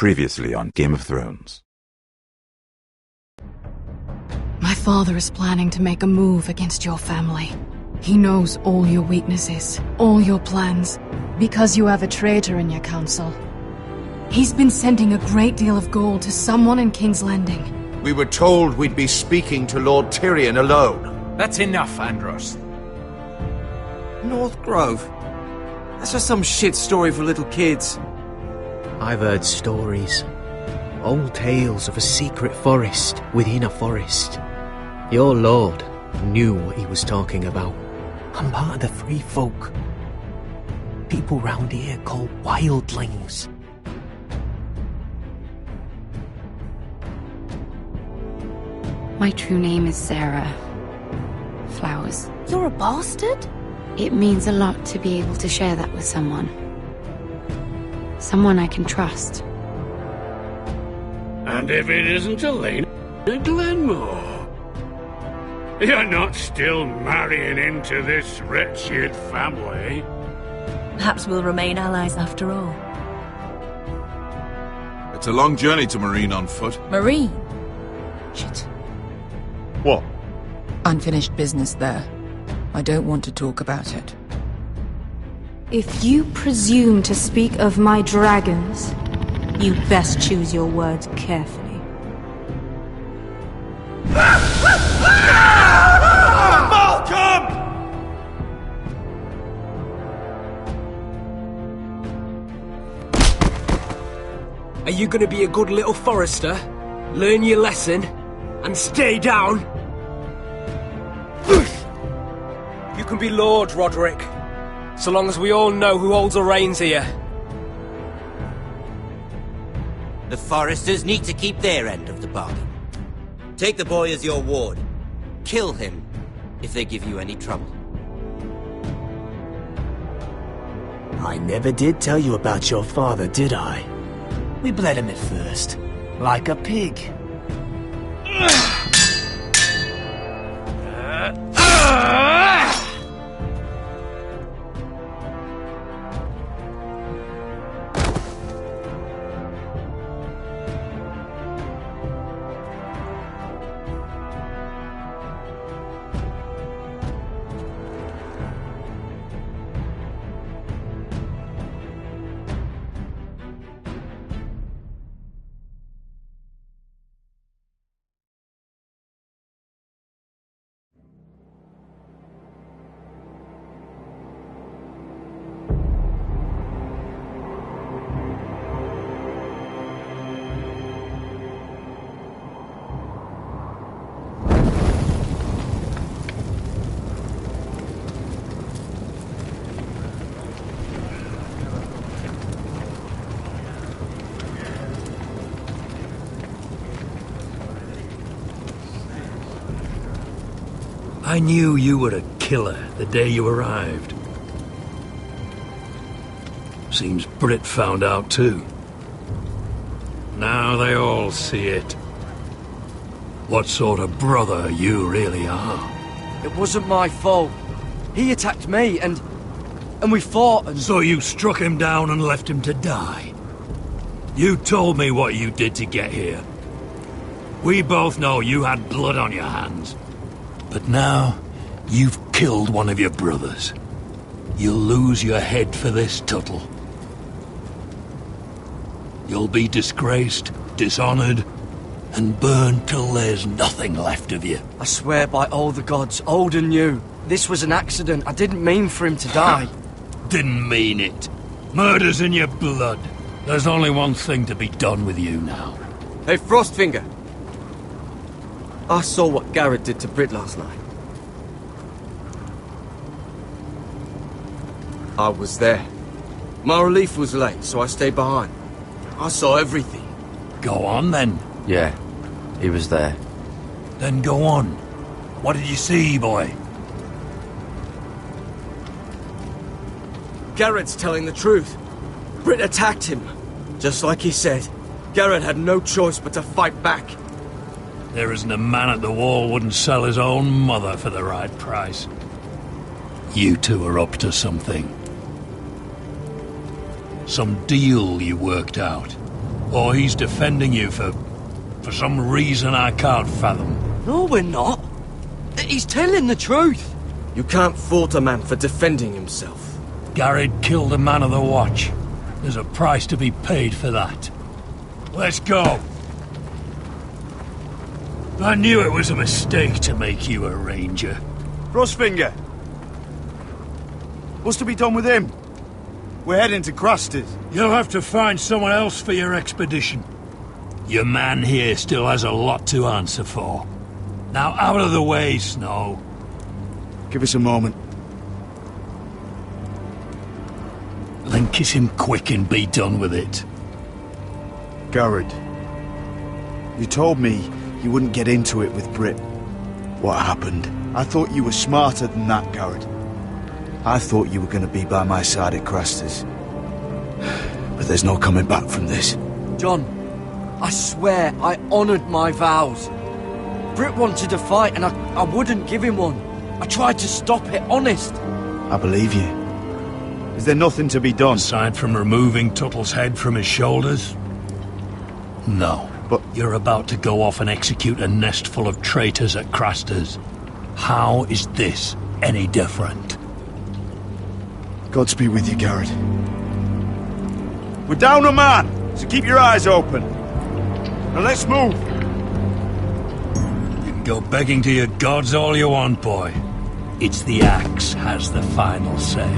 Previously on Game of Thrones. My father is planning to make a move against your family. He knows all your weaknesses, all your plans, because you have a traitor in your council. He's been sending a great deal of gold to someone in King's Landing. We were told we'd be speaking to Lord Tyrion alone. That's enough, Andros. North Grove? That's just some shit story for little kids. I've heard stories. Old tales of a secret forest within a forest. Your lord knew what he was talking about. I'm part of the free folk. People round here called wildlings. My true name is Sarah Flowers. You're a bastard? It means a lot to be able to share that with someone. Someone I can trust. And if it isn't Elena Glenmore, you're not still marrying into this wretched family. Perhaps we'll remain allies after all. It's a long journey to Marine on foot. Marine? Shit. What? Unfinished business there. I don't want to talk about it. If you presume to speak of my dragons, you best choose your words carefully. Malcolm! Are you gonna be a good little forester? Learn your lesson? And stay down? You can be Lord, Roderick. So long as we all know who holds the reins here. The Foresters need to keep their end of the bargain. Take the boy as your ward. Kill him if they give you any trouble. I never did tell you about your father, did I? We bled him at first, like a pig. I knew you were a killer the day you arrived. Seems Brit found out too. Now they all see it. What sort of brother you really are. It wasn't my fault. He attacked me and we fought and... So you struck him down and left him to die? You told me what you did to get here. We both know you had blood on your hands. But now, you've killed one of your brothers. You'll lose your head for this, Tuttle. You'll be disgraced, dishonored, and burned till there's nothing left of you. I swear by all the gods, old and new, this was an accident. I didn't mean for him to die. Didn't mean it. Murder's in your blood. There's only one thing to be done with you now. Hey, Frostfinger. I saw what Garrett did to Brit last night. I was there. My relief was late, so I stayed behind. I saw everything. Go on, then. Yeah, he was there. Then go on. What did you see, boy? Garrett's telling the truth. Brit attacked him. Just like he said. Garrett had no choice but to fight back. There isn't a man at the wall wouldn't sell his own mother for the right price. You two are up to something. Some deal you worked out. Or he's defending you for some reason I can't fathom. No, we're not. He's telling the truth. You can't fault a man for defending himself. Garrett killed a man of the watch. There's a price to be paid for that. Let's go. I knew it was a mistake to make you a ranger. Frostfinger! What's to be done with him? We're heading to Craster's. You'll have to find someone else for your expedition. Your man here still has a lot to answer for. Now out of the way, Snow. Give us a moment. Then kiss him quick and be done with it. Garrett, you told me you wouldn't get into it with Britt. What happened? I thought you were smarter than that, Garrett. I thought you were going to be by my side at Craster's. But there's no coming back from this. John, I swear I honoured my vows. Britt wanted to fight and I wouldn't give him one. I tried to stop it, honest. I believe you. Is there nothing to be done? Aside from removing Tuttle's head from his shoulders? No. But you're about to go off and execute a nest full of traitors at Craster's. How is this any different? Godspeed with you, Garrett. We're down a man, so keep your eyes open. Now let's move. You can go begging to your gods all you want, boy. It's the axe has the final say.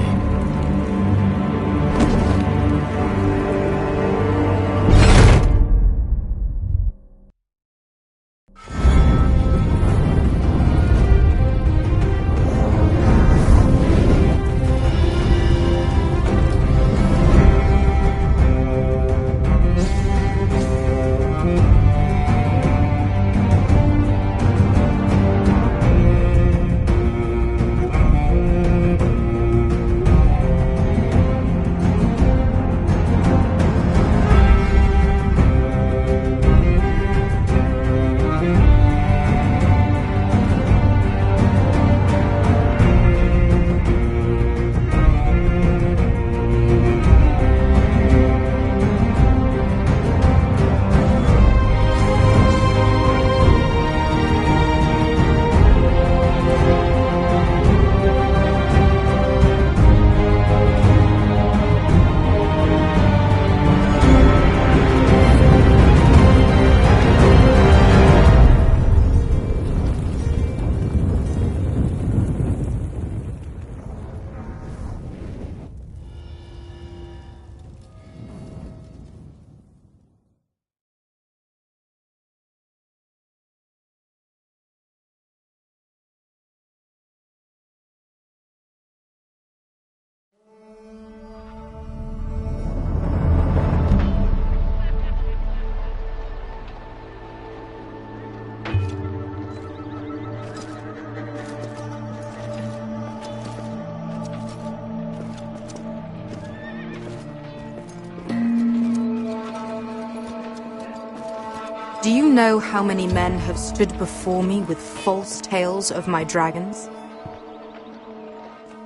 Do you know how many men have stood before me with false tales of my dragons?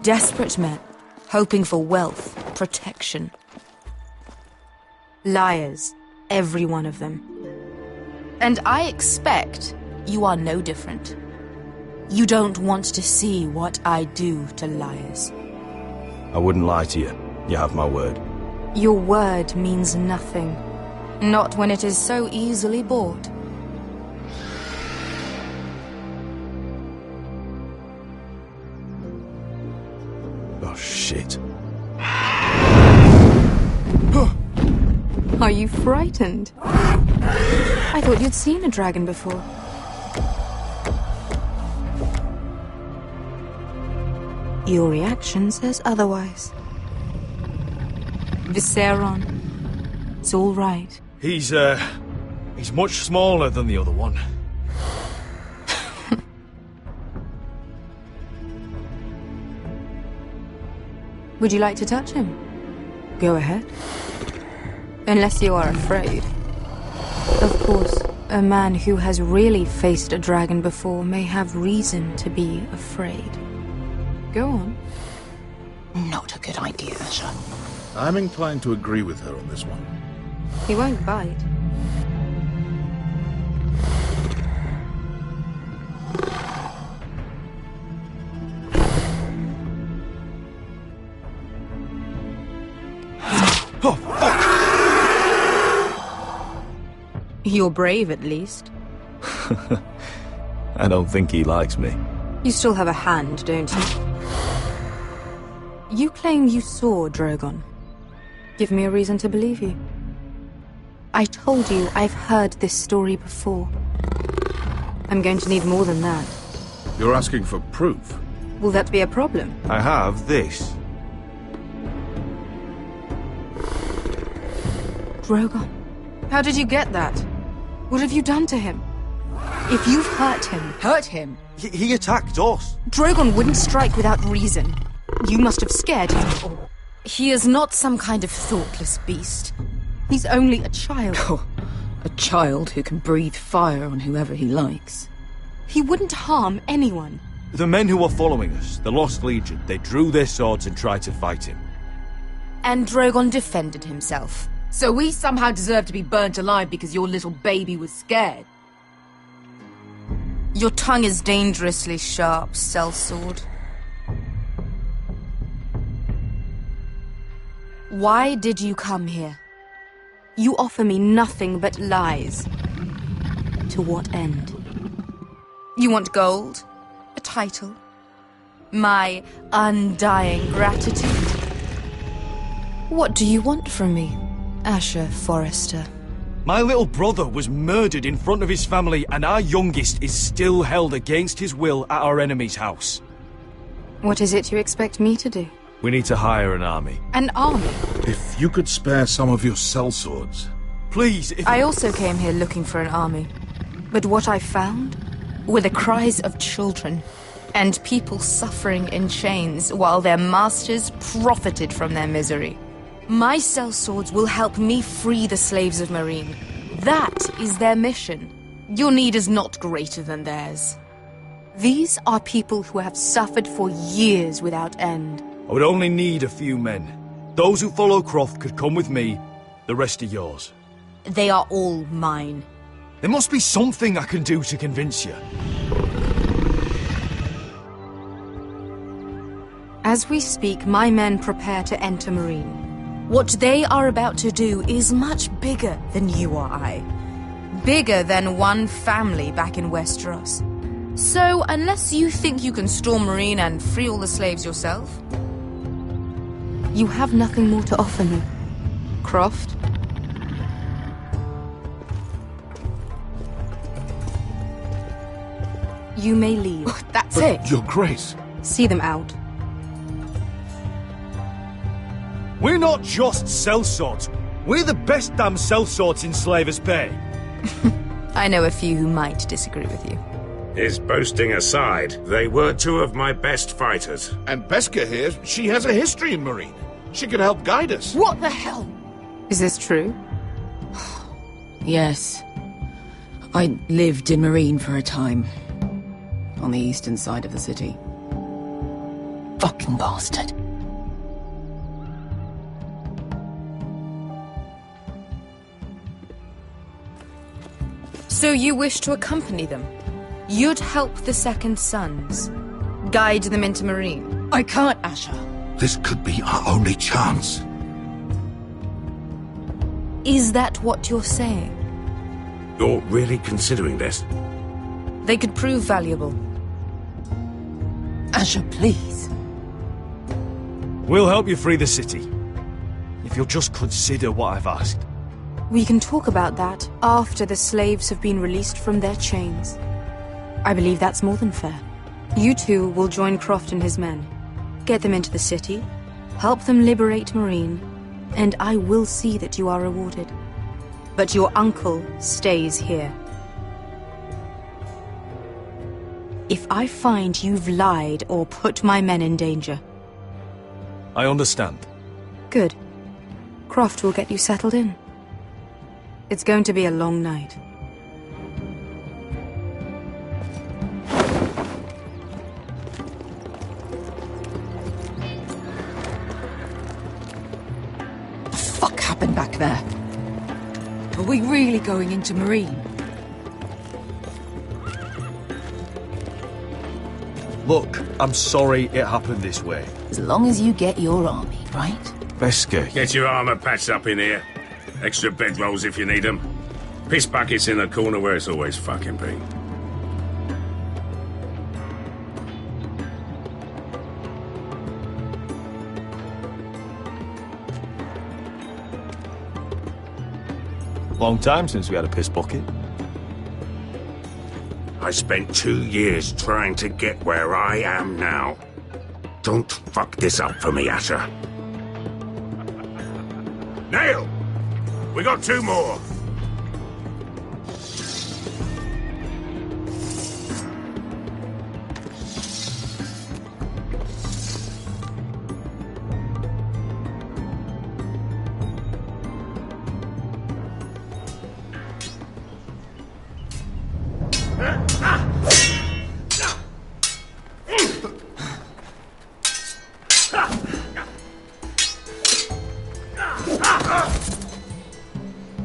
Desperate men, hoping for wealth, protection. Liars, every one of them. And I expect you are no different. You don't want to see what I do to liars. I wouldn't lie to you. You have my word. Your word means nothing. Not when it is so easily bought. Oh, shit. Are you frightened? I thought you'd seen a dragon before. Your reaction says otherwise. Visceron. It's all right. He's much smaller than the other one. Would you like to touch him? Go ahead. Unless you are afraid. Of course, a man who has really faced a dragon before may have reason to be afraid. Go on. Not a good idea, sir. I'm inclined to agree with her on this one. He won't bite. Oh, fuck! You're brave, at least. I don't think he likes me. You still have a hand, don't you? You claim you saw Drogon. Give me a reason to believe you. I told you I've heard this story before. I'm going to need more than that. You're asking for proof? Will that be a problem? I have this. Drogon. How did you get that? What have you done to him? If you've hurt him... Hurt him? He attacked us. Drogon wouldn't strike without reason. You must have scared him. Or he is not some kind of thoughtless beast. He's only a child. Oh, a child who can breathe fire on whoever he likes. He wouldn't harm anyone. The men who were following us, the Lost Legion, they drew their swords and tried to fight him. And Drogon defended himself. So we somehow deserve to be burnt alive because your little baby was scared? Your tongue is dangerously sharp, sellsword. Why did you come here? You offer me nothing but lies. To what end? You want gold? A title? My undying gratitude? What do you want from me, Asher Forrester? My little brother was murdered in front of his family, and our youngest is still held against his will at our enemy's house. What is it you expect me to do? We need to hire an army. An army? If you could spare some of your sellswords. Please, I also came here looking for an army. But what I found were the cries of children and people suffering in chains while their masters profited from their misery. My sellswords will help me free the slaves of Meereen. That is their mission. Your need is not greater than theirs. These are people who have suffered for years without end. I would only need a few men. Those who follow Croft could come with me, the rest are yours. They are all mine. There must be something I can do to convince you. As we speak, my men prepare to enter Meereen. What they are about to do is much bigger than you or I. Bigger than one family back in Westeros. So, unless you think you can storm Meereen and free all the slaves yourself, you have nothing more to offer me, Croft. You may leave. That's it. Your Grace. See them out. We're not just sellswords. We're the best damn sellswords in Slavers Bay. I know a few who might disagree with you. His boasting aside, they were two of my best fighters. And Beska here, she has a history in Meereen. She could help guide us. What the hell? Is this true? Yes. I lived in Meereen for a time. On the eastern side of the city. Fucking bastard. So you wish to accompany them? You'd help the Second Sons? Guide them into Meereen? I can't, Asher. This could be our only chance. Is that what you're saying? You're really considering this? They could prove valuable. Asher, please. We'll help you free the city. If you'll just consider what I've asked. We can talk about that after the slaves have been released from their chains. I believe that's more than fair. You two will join Croft and his men. Get them into the city, help them liberate Meereen, and I will see that you are rewarded. But your uncle stays here. If I find you've lied or put my men in danger... I understand. Good. Croft will get you settled in. It's going to be a long night. What the fuck happened back there? Are we really going into Marine? Look, I'm sorry it happened this way. As long as you get your army, right? Veska. Get your armor patched up in here. Extra bedrolls if you need them. Piss buckets in the corner where it's always fucking been. Long time since we had a piss bucket. I spent 2 years trying to get where I am now. Don't fuck this up for me, Asher. Nail! We got 2 more!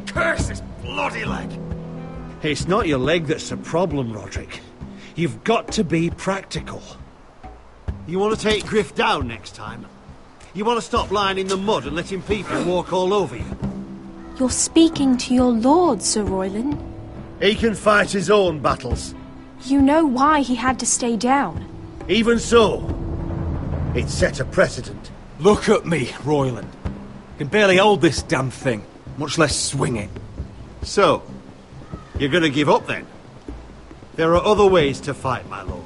Curse this bloody leg! It's not your leg that's the problem, Roderick. You've got to be practical. You want to take Griff down next time? You want to stop lying in the mud and letting people walk all over you? You're speaking to your lord, Sir Royland. He can fight his own battles. You know why he had to stay down. Even so, it set a precedent. Look at me, Royland. Can barely hold this damn thing, much less swing it. So, you're gonna give up then? There are other ways to fight, my lord.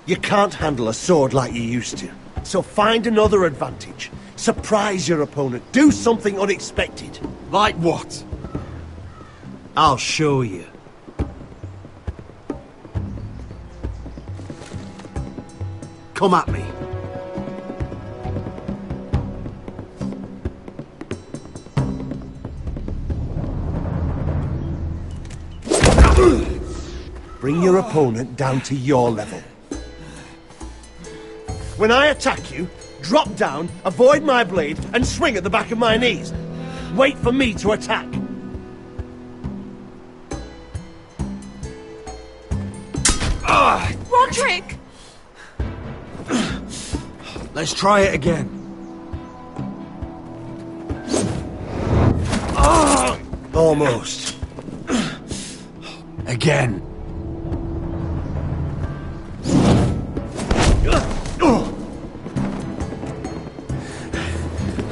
You can't handle a sword like you used to. So find another advantage. Surprise your opponent. Do something unexpected. Like what? I'll show you. Come at me. Bring your opponent down to your level. When I attack you, drop down, avoid my blade, and swing at the back of my knees. Wait for me to attack. Roderick! Let's try it again. Almost. Again.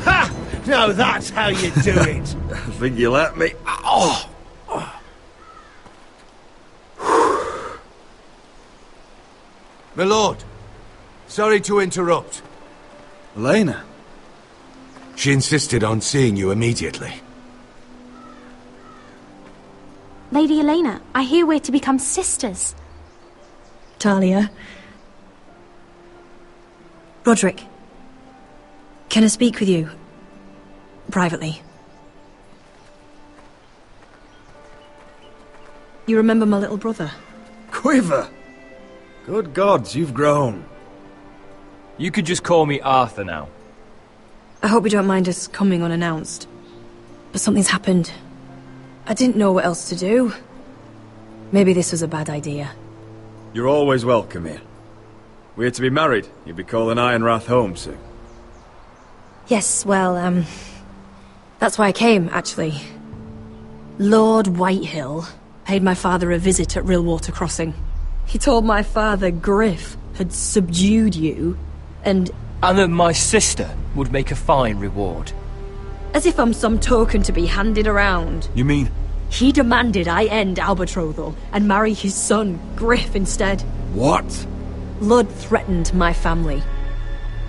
Ha! Now that's how you do it. I think you let me. Oh! My lord, sorry to interrupt. Elena? She insisted on seeing you immediately. Lady Elena, I hear we're to become sisters. Talia. Roderick. Can I speak with you? Privately. You remember my little brother? Quiver! Good gods, you've grown. You could just call me Arthur now. I hope you don't mind us coming unannounced. But something's happened. I didn't know what else to do. Maybe this was a bad idea. You're always welcome here. We're to be married. You'll be calling Ironrath home soon. Yes, well, that's why I came, actually. Lord Whitehill paid my father a visit at Rillwater Crossing. He told my father Griff had subdued you, and that my sister would make a fine reward. As if I'm some token to be handed around. You mean? He demanded I end our betrothal and marry his son, Griff, instead. What? Lud threatened my family.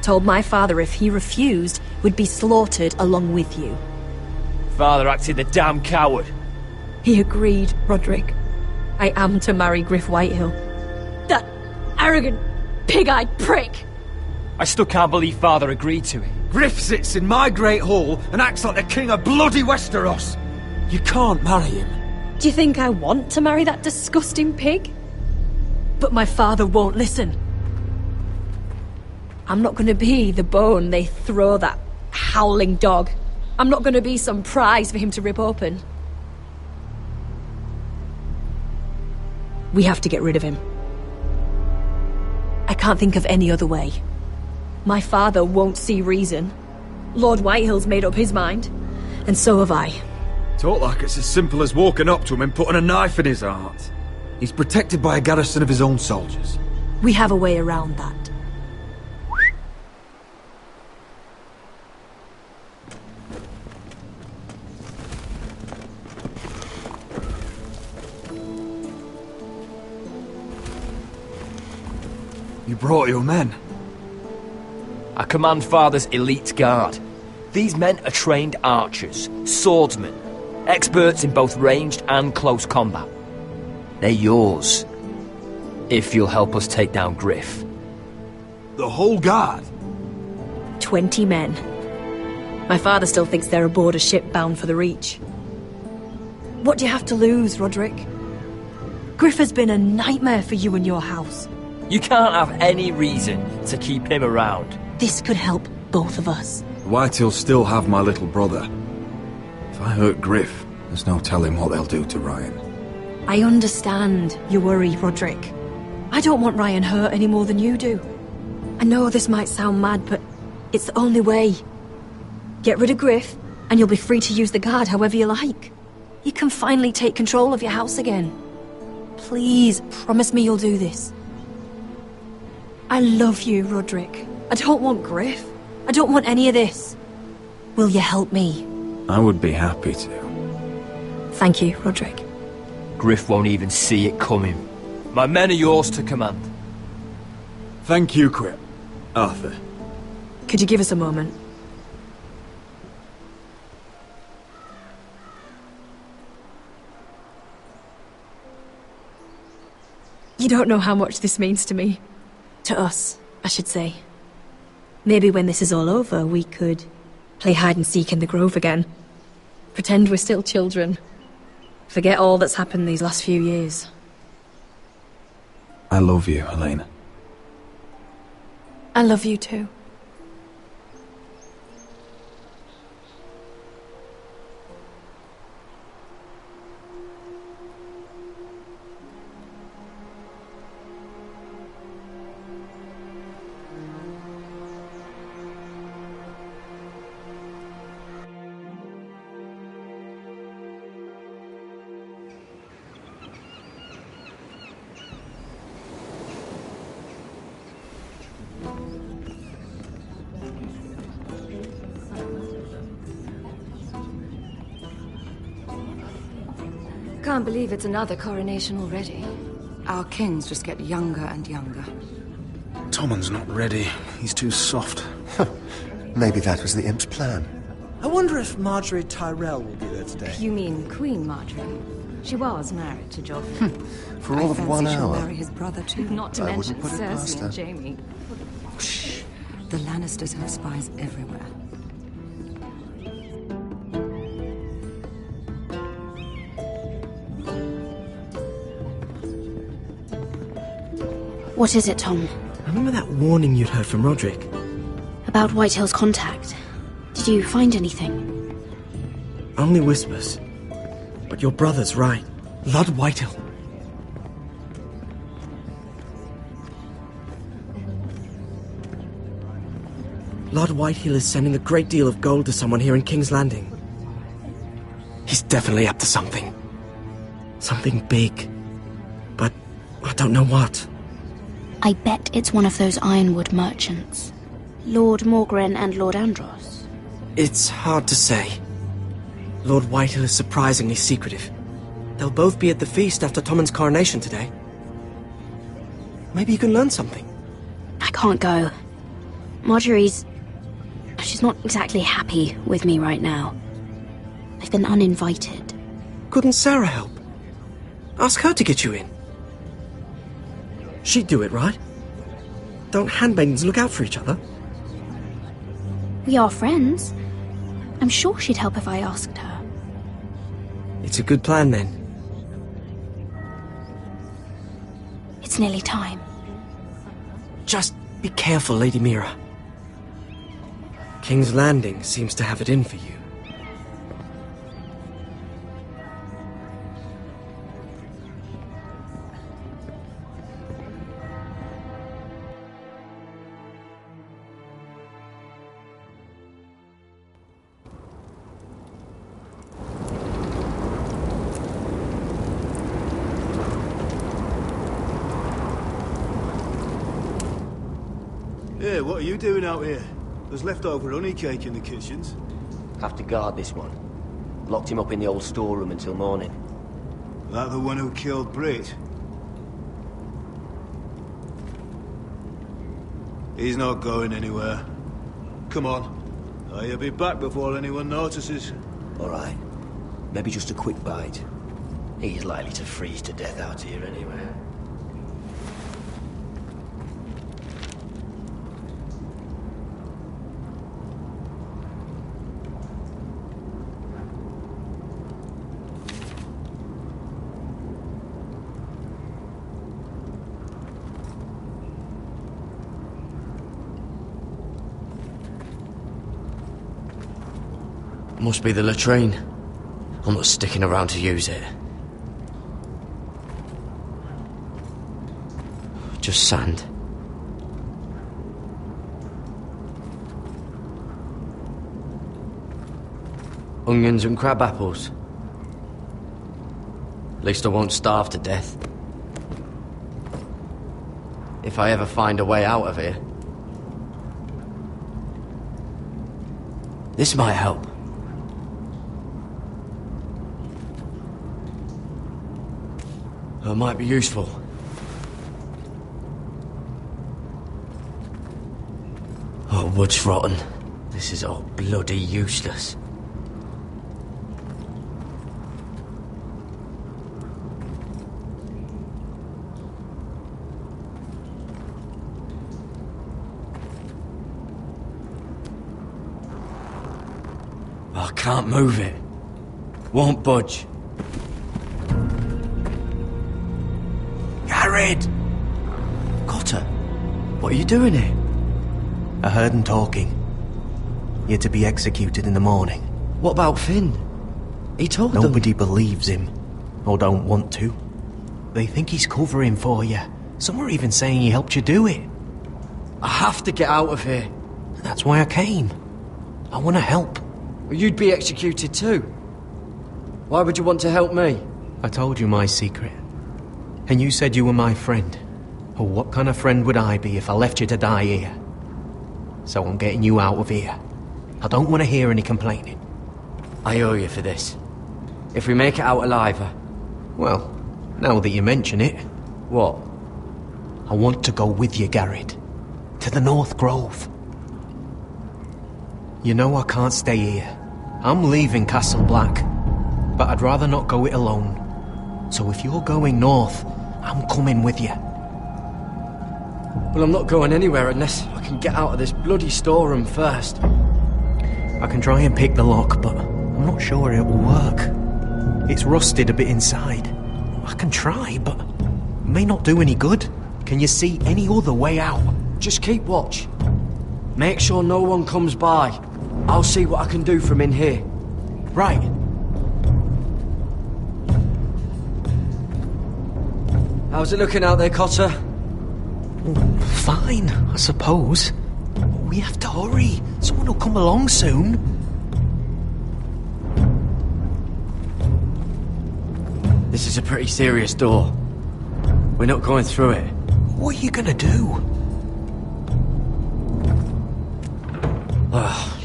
Told my father if he refused, we'd be slaughtered along with you. Father acted the damn coward. He agreed, Roderick. I am to marry Griff Whitehill. That arrogant, pig-eyed prick! I still can't believe Father agreed to it. Griff sits in my great hall and acts like the king of bloody Westeros. You can't marry him. Do you think I want to marry that disgusting pig? But my father won't listen. I'm not going to be the bone they throw that howling dog. I'm not going to be some prize for him to rip open. We have to get rid of him. I can't think of any other way. My father won't see reason. Lord Whitehill's made up his mind. And so have I. Talk like it's as simple as walking up to him and putting a knife in his heart. He's protected by a garrison of his own soldiers. We have a way around that. You brought your men. I command Father's elite guard. These men are trained archers, swordsmen, experts in both ranged and close combat. They're yours, if you'll help us take down Griff. The whole guard? 20 men. My father still thinks they're aboard a ship bound for the Reach. What do you have to lose, Roderick? Griff has been a nightmare for you and your house. You can't have any reason to keep him around. This could help both of us. The Whitehills still have my little brother. If I hurt Griff, there's no telling what they'll do to Ryan. I understand your worry, Roderick. I don't want Ryan hurt any more than you do. I know this might sound mad, but it's the only way. Get rid of Griff, and you'll be free to use the guard however you like. You can finally take control of your house again. Please, promise me you'll do this. I love you, Roderick. I don't want Griff. I don't want any of this. Will you help me? I would be happy to. Thank you, Roderick. Griff won't even see it coming. My men are yours to command. Thank you, Quip. Arthur. Could you give us a moment? You don't know how much this means to me. To us, I should say. Maybe when this is all over, we could play hide-and-seek in the Grove again. Pretend we're still children. Forget all that's happened these last few years. I love you, Elena. I love you too. Can't believe it's another coronation already. Our kings just get younger and younger. Tommen's not ready. He's too soft. Maybe that was the imp's plan. I wonder if Marjorie Tyrell will be there today. You mean Queen Marjorie? She was married to Joffrey. For all of 1 She'll hour. marry his brother too, not to I mention wouldn't put it past Cersei her. and Jaime. Shh. The Lannisters have spies everywhere. What is it, Tom? Remember that warning you'd heard from Roderick? About Whitehill's contact. Did you find anything? Only whispers. But your brother's right. Lord Whitehill. Lord Whitehill is sending a great deal of gold to someone here in King's Landing. He's definitely up to something. Something big. But I don't know what. I bet it's one of those ironwood merchants. Lord Morgren and Lord Andros. It's hard to say. Lord Whitehill is surprisingly secretive. They'll both be at the feast after Tommen's coronation today. Maybe you can learn something. I can't go. She's not exactly happy with me right now. I've been uninvited. Couldn't Sarah help? Ask her to get you in. She'd do it, right? Don't handmaidens look out for each other? We are friends. I'm sure she'd help if I asked her. It's a good plan, then. It's nearly time. Just be careful, Lady Mira. King's Landing seems to have it in for you. Yeah, what are you doing out here? There's leftover honey cake in the kitchens. Have to guard this one. Locked him up in the old storeroom until morning. That the one who killed Brit? He's not going anywhere. Come on. You'll be back before anyone notices. All right. Maybe just a quick bite. He's likely to freeze to death out here anyway. Must be the latrine. I'm not sticking around to use it. Just sand. Onions and crab apples. At least I won't starve to death. If I ever find a way out of here. This might help. It might be useful. Oh, wood's rotten. This is all bloody useless. I can't move it. Won't budge. Jared! Cotter, what are you doing here? I heard him talking. You're to be executed in the morning. What about Finn? He told them... Nobody believes him, or don't want to. They think he's covering for you. Some are even saying he helped you do it. I have to get out of here. That's why I came. I want to help. Well, you'd be executed too. Why would you want to help me? I told you my secret. And you said you were my friend. Well, what kind of friend would I be if I left you to die here? So I'm getting you out of here. I don't want to hear any complaining. I owe you for this. If we make it out alive... Well, now that you mention it... What? I want to go with you, Garrett. To the North Grove. You know I can't stay here. I'm leaving Castle Black. But I'd rather not go it alone. So if you're going north, I'm coming with you. Well, I'm not going anywhere unless I can get out of this bloody storeroom first. I can try and pick the lock, but I'm not sure it will work. It's rusted a bit inside. I can try, but it may not do any good. Can you see any other way out? Just keep watch. Make sure no one comes by. I'll see what I can do from in here. Right. How's it looking out there, Cotter? Fine, I suppose. We have to hurry. Someone will come along soon. This is a pretty serious door. We're not going through it. What are you gonna do?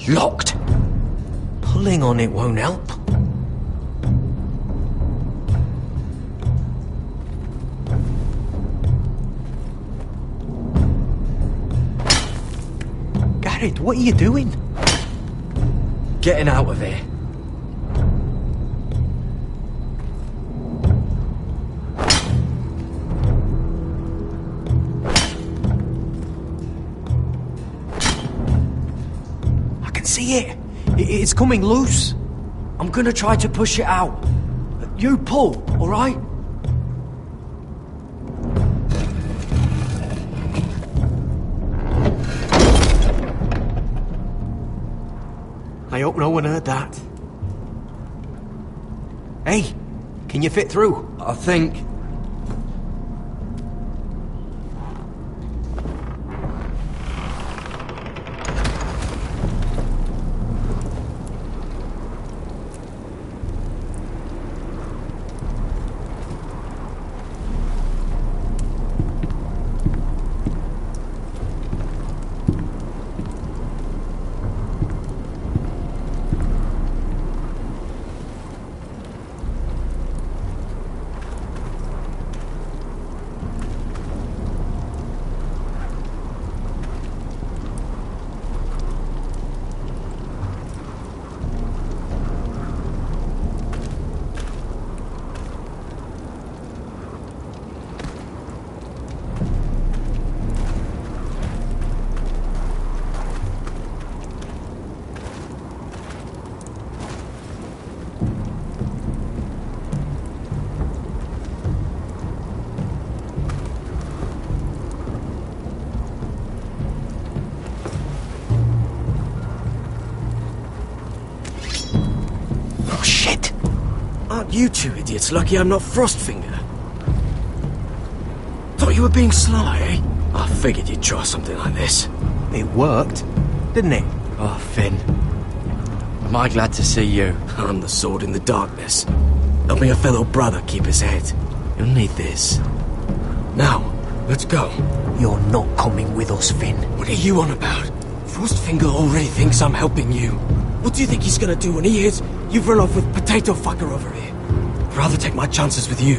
Locked. Pulling on it won't help. Garrett, what are you doing? Getting out of here. I can see it. It's coming loose. I'm gonna try to push it out. You pull, all right? I hope no one heard that. Hey, can you fit through? I think. Aren't you two idiots lucky I'm not Frostfinger? Thought you were being sly, eh? I figured you'd try something like this. It worked, didn't it? Oh, Finn. Am I glad to see you? I'm the sword in the darkness. Helping a fellow brother keep his head. You'll need this. Now, let's go. You're not coming with us, Finn. What are you on about? Frostfinger already thinks I'm helping you. What do you think he's gonna do when he hears you've run off with Potato Fucker over here? I'd rather take my chances with you.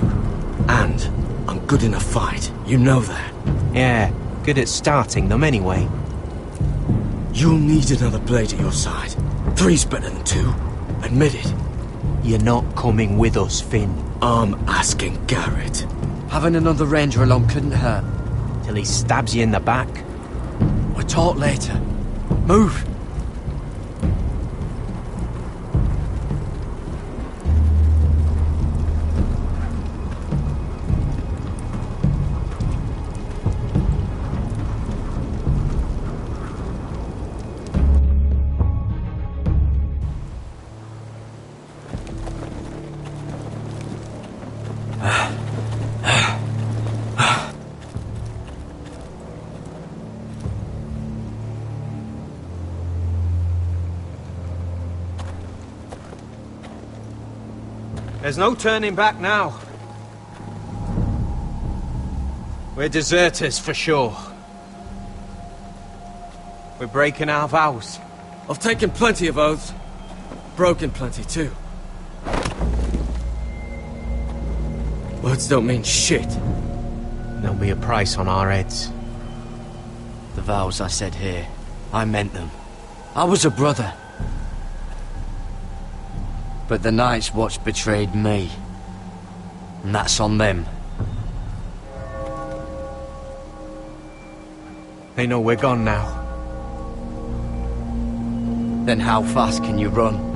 And I'm good in a fight. You know that. Yeah, good at starting them anyway. You'll need another blade at your side. 3's better than 2. Admit it. You're not coming with us, Finn. I'm asking Garrett. Having another ranger along couldn't hurt. Till he stabs you in the back. We'll talk later. Move! There's no turning back now. We're deserters for sure. We're breaking our vows. I've taken plenty of oaths. Broken plenty too. Words don't mean shit. There'll be a price on our heads. The vows I said here, I meant them. I was a brother. But the Night's Watch betrayed me. And that's on them. They know we're gone now. Then how fast can you run?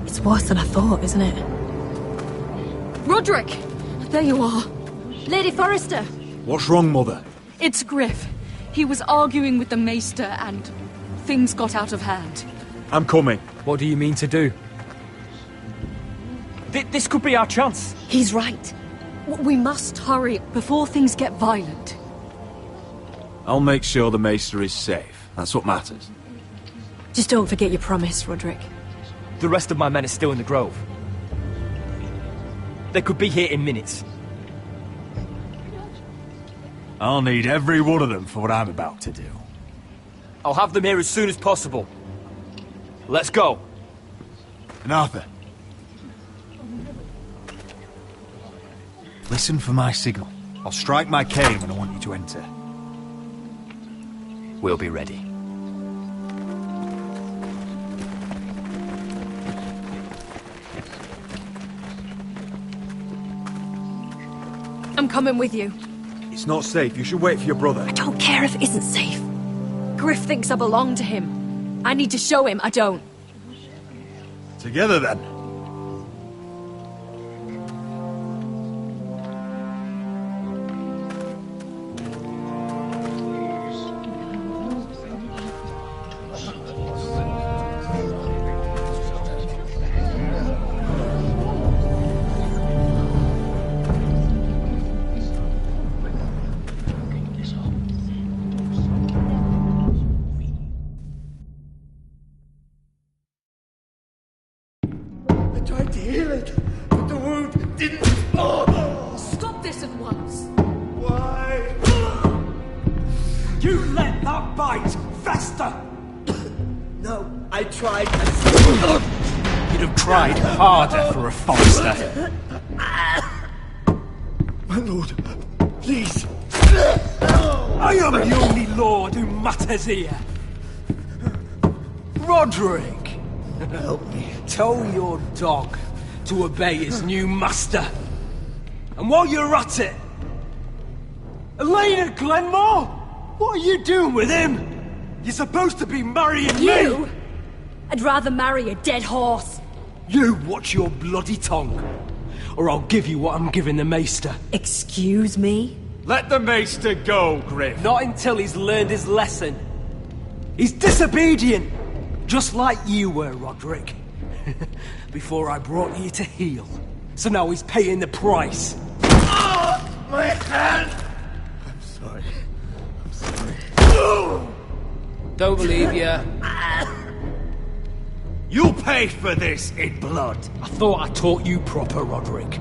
It's worse than I thought, isn't it? Roderick! There you are. Lady Forrester! What's wrong, Mother? It's Griff. He was arguing with the Maester and things got out of hand. I'm coming. What do you mean to do? This could be our chance. He's right. We must hurry before things get violent. I'll make sure the Maester is safe. That's what matters. Just don't forget your promise, Roderick. The rest of my men are still in the grove. They could be here in minutes. I'll need every one of them for what I'm about to do. I'll have them here as soon as possible. Let's go. And Arthur, listen for my signal. I'll strike my cane when I want you to enter. We'll be ready. I'm coming with you. It's not safe. You should wait for your brother. I don't care if it isn't safe. Griff thinks I belong to him. I need to show him I don't. Together, then. I tried You'd have tried harder for a Forrester. My lord, please. I am the only lord who matters here. Roderick, help me. Tell your dog to obey his new master. And while you're at it, Elena Glenmore, what are you doing with him? You're supposed to be marrying me. I'd rather marry a dead horse. You watch your bloody tongue, or I'll give you what I'm giving the Maester. Excuse me? Let the Maester go, Griff. Not until he's learned his lesson. He's disobedient, just like you were, Roderick. Before I brought you to heel. So now he's paying the price. My hand! I'm sorry. Don't believe you. You'll pay for this in blood. I thought I taught you proper, Roderick.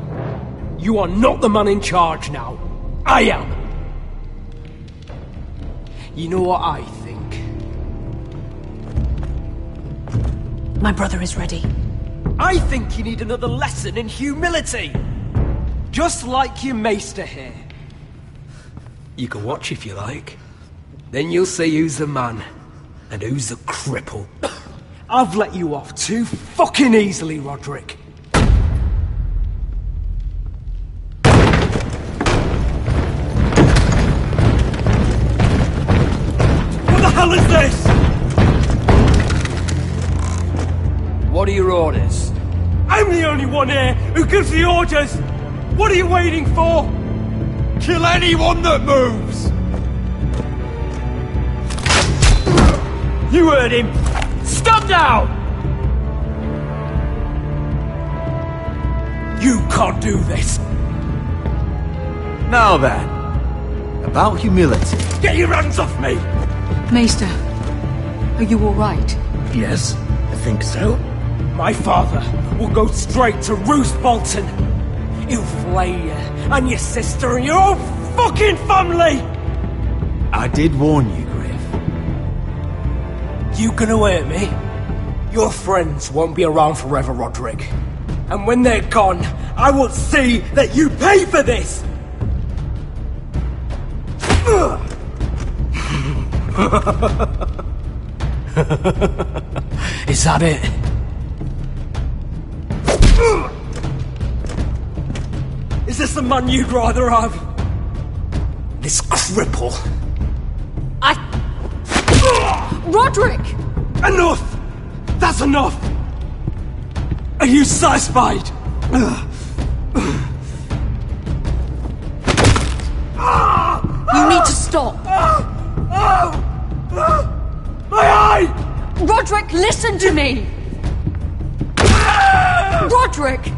You are not the man in charge now. I am. You know what I think? My brother is ready. I think you need another lesson in humility. Just like your Maester here. You can watch if you like. Then you'll see who's the man and who's the cripple. I've let you off too fucking easily, Roderick. What the hell is this? What are your orders? I'm the only one here who gives the orders. What are you waiting for? Kill anyone that moves! You heard him! Stop now! You can't do this! Now then, about humility. Get your hands off me! Maester, are you all right? Yes, I think so. My father will go straight to Roose Bolton. He'll flay you, and your sister, and your whole fucking family! I did warn you, Griff. You gonna hurt me? Your friends won't be around forever, Roderick. And when they're gone, I will see that you pay for this! Is that it? Is this the man you'd rather have? This cripple? Roderick! Enough! That's enough! Are you satisfied? You need to stop! My eye! Roderick, listen to me! Roderick!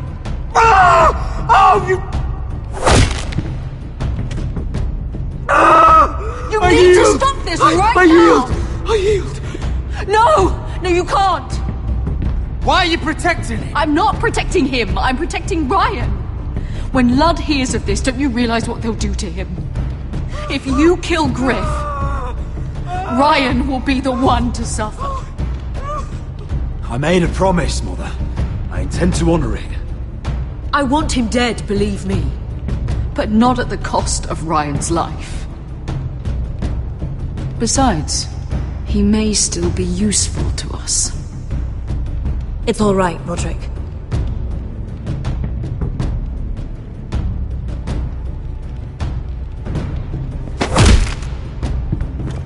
Oh, you... You need to stop this right now! I yield! No! No, you can't! Why are you protecting him? I'm not protecting him. I'm protecting Ryan. When Ludd hears of this, don't you realize what they'll do to him? If you kill Griff, Ryan will be the one to suffer. I made a promise, Mother. I intend to honor it. I want him dead, believe me. But not at the cost of Ryan's life. Besides, he may still be useful to us. It's all right, Roderick.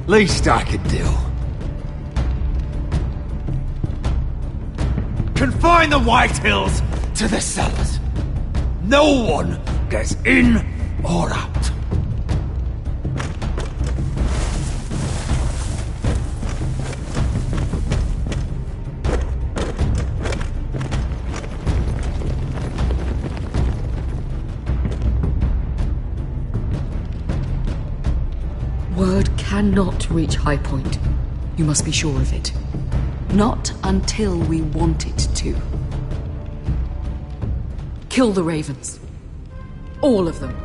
Least I could do. Confine the White Hills to the cellars. No one gets in or out. Word cannot reach High Point. You must be sure of it. Not until we want it to. Kill the ravens. All of them.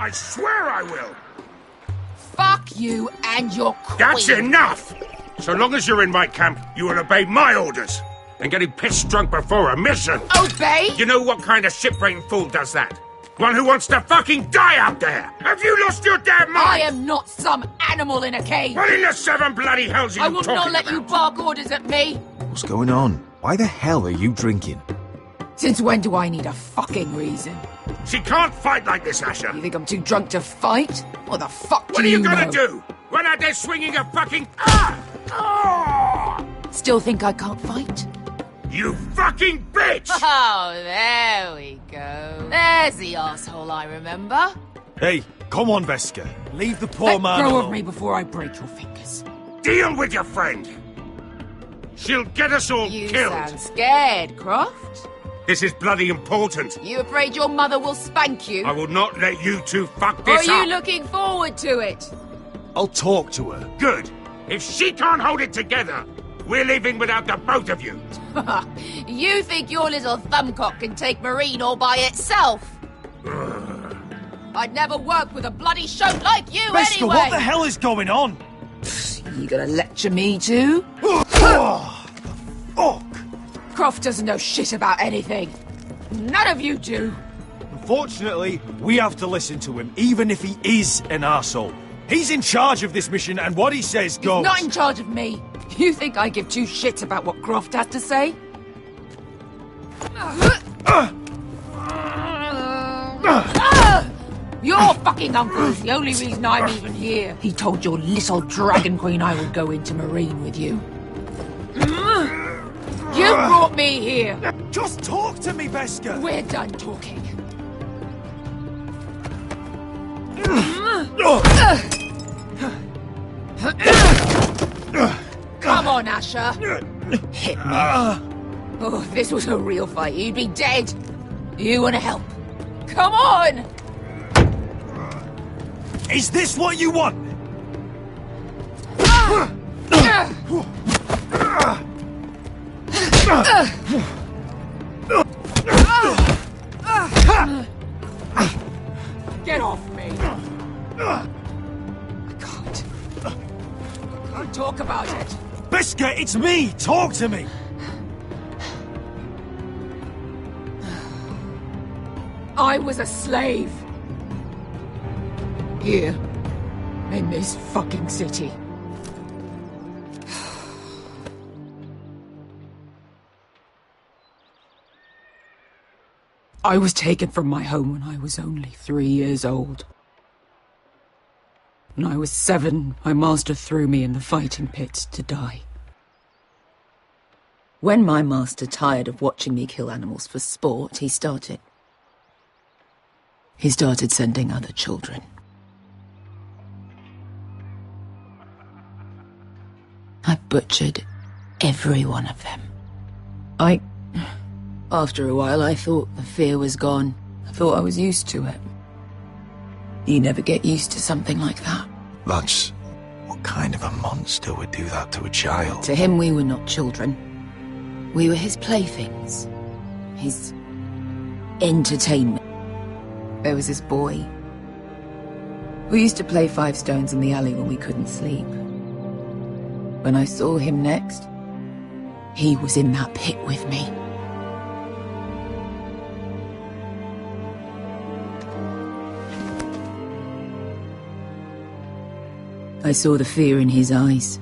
I swear I will! Fuck you and your queen! That's enough! So long as you're in my camp, you will obey my orders. And getting pissed drunk before a mission. Obey? You know what kind of ship-brained fool does that? One who wants to fucking die out there! Have you lost your damn mind? I am not some animal in a cage! What in the seven bloody hells are you I will talking not let about? you bark orders at me! What's going on? Why the hell are you drinking? Since when do I need a fucking reason? She can't fight like this, Asher! You think I'm too drunk to fight? What the fuck What do are you know? gonna do? Run out there swinging a fucking... Still think I can't fight? You fucking bitch! Oh, there we go. There's the asshole I remember. Hey, come on, Veska. Leave the poor Let man go alone. of me before I break your fingers. Deal with your friend! She'll get us all You killed! sound scared, Croft. This is bloody important. You afraid your mother will spank you? I will not let you two fuck Or this are up! you looking forward to it? I'll talk to her. Good! If she can't hold it together, we're leaving without the both of you! You think your little thumbcock can take Marine all by itself? I'd never work with a bloody shote like you Veska, anyway! what the hell is going on? You gonna lecture me too? Fuck! Croft doesn't know shit about anything. None of you do. Unfortunately, we have to listen to him, even if he is an arsehole. He's in charge of this mission, and what he says goes. He's not in charge of me. You think I give two shits about what Croft has to say? Your fucking uncle's the only reason I'm even here. He told your little dragon queen I would go into Marine with you. You brought me here. Just talk to me, Veska. We're done talking. Come on, Asher. Hit me. Oh, if this was a real fight, you'd be dead. You want to help? Come on! Is this what you want? Get off me! I can't talk about it. Veska, it's me! Talk to me! I was a slave. Here. In this fucking city. I was taken from my home when I was only 3 years old. When I was 7, my master threw me in the fighting pit to die. When my master tired of watching me kill animals for sport, he started sending other children. I butchered every one of them. After a while, I thought the fear was gone. I thought I was used to it. You never get used to something like that. Lads, what kind of a monster would do that to a child? To him, we were not children. We were his playthings. His entertainment. There was this boy. We used to play 5 stones in the alley when we couldn't sleep. When I saw him next, he was in that pit with me. I saw the fear in his eyes.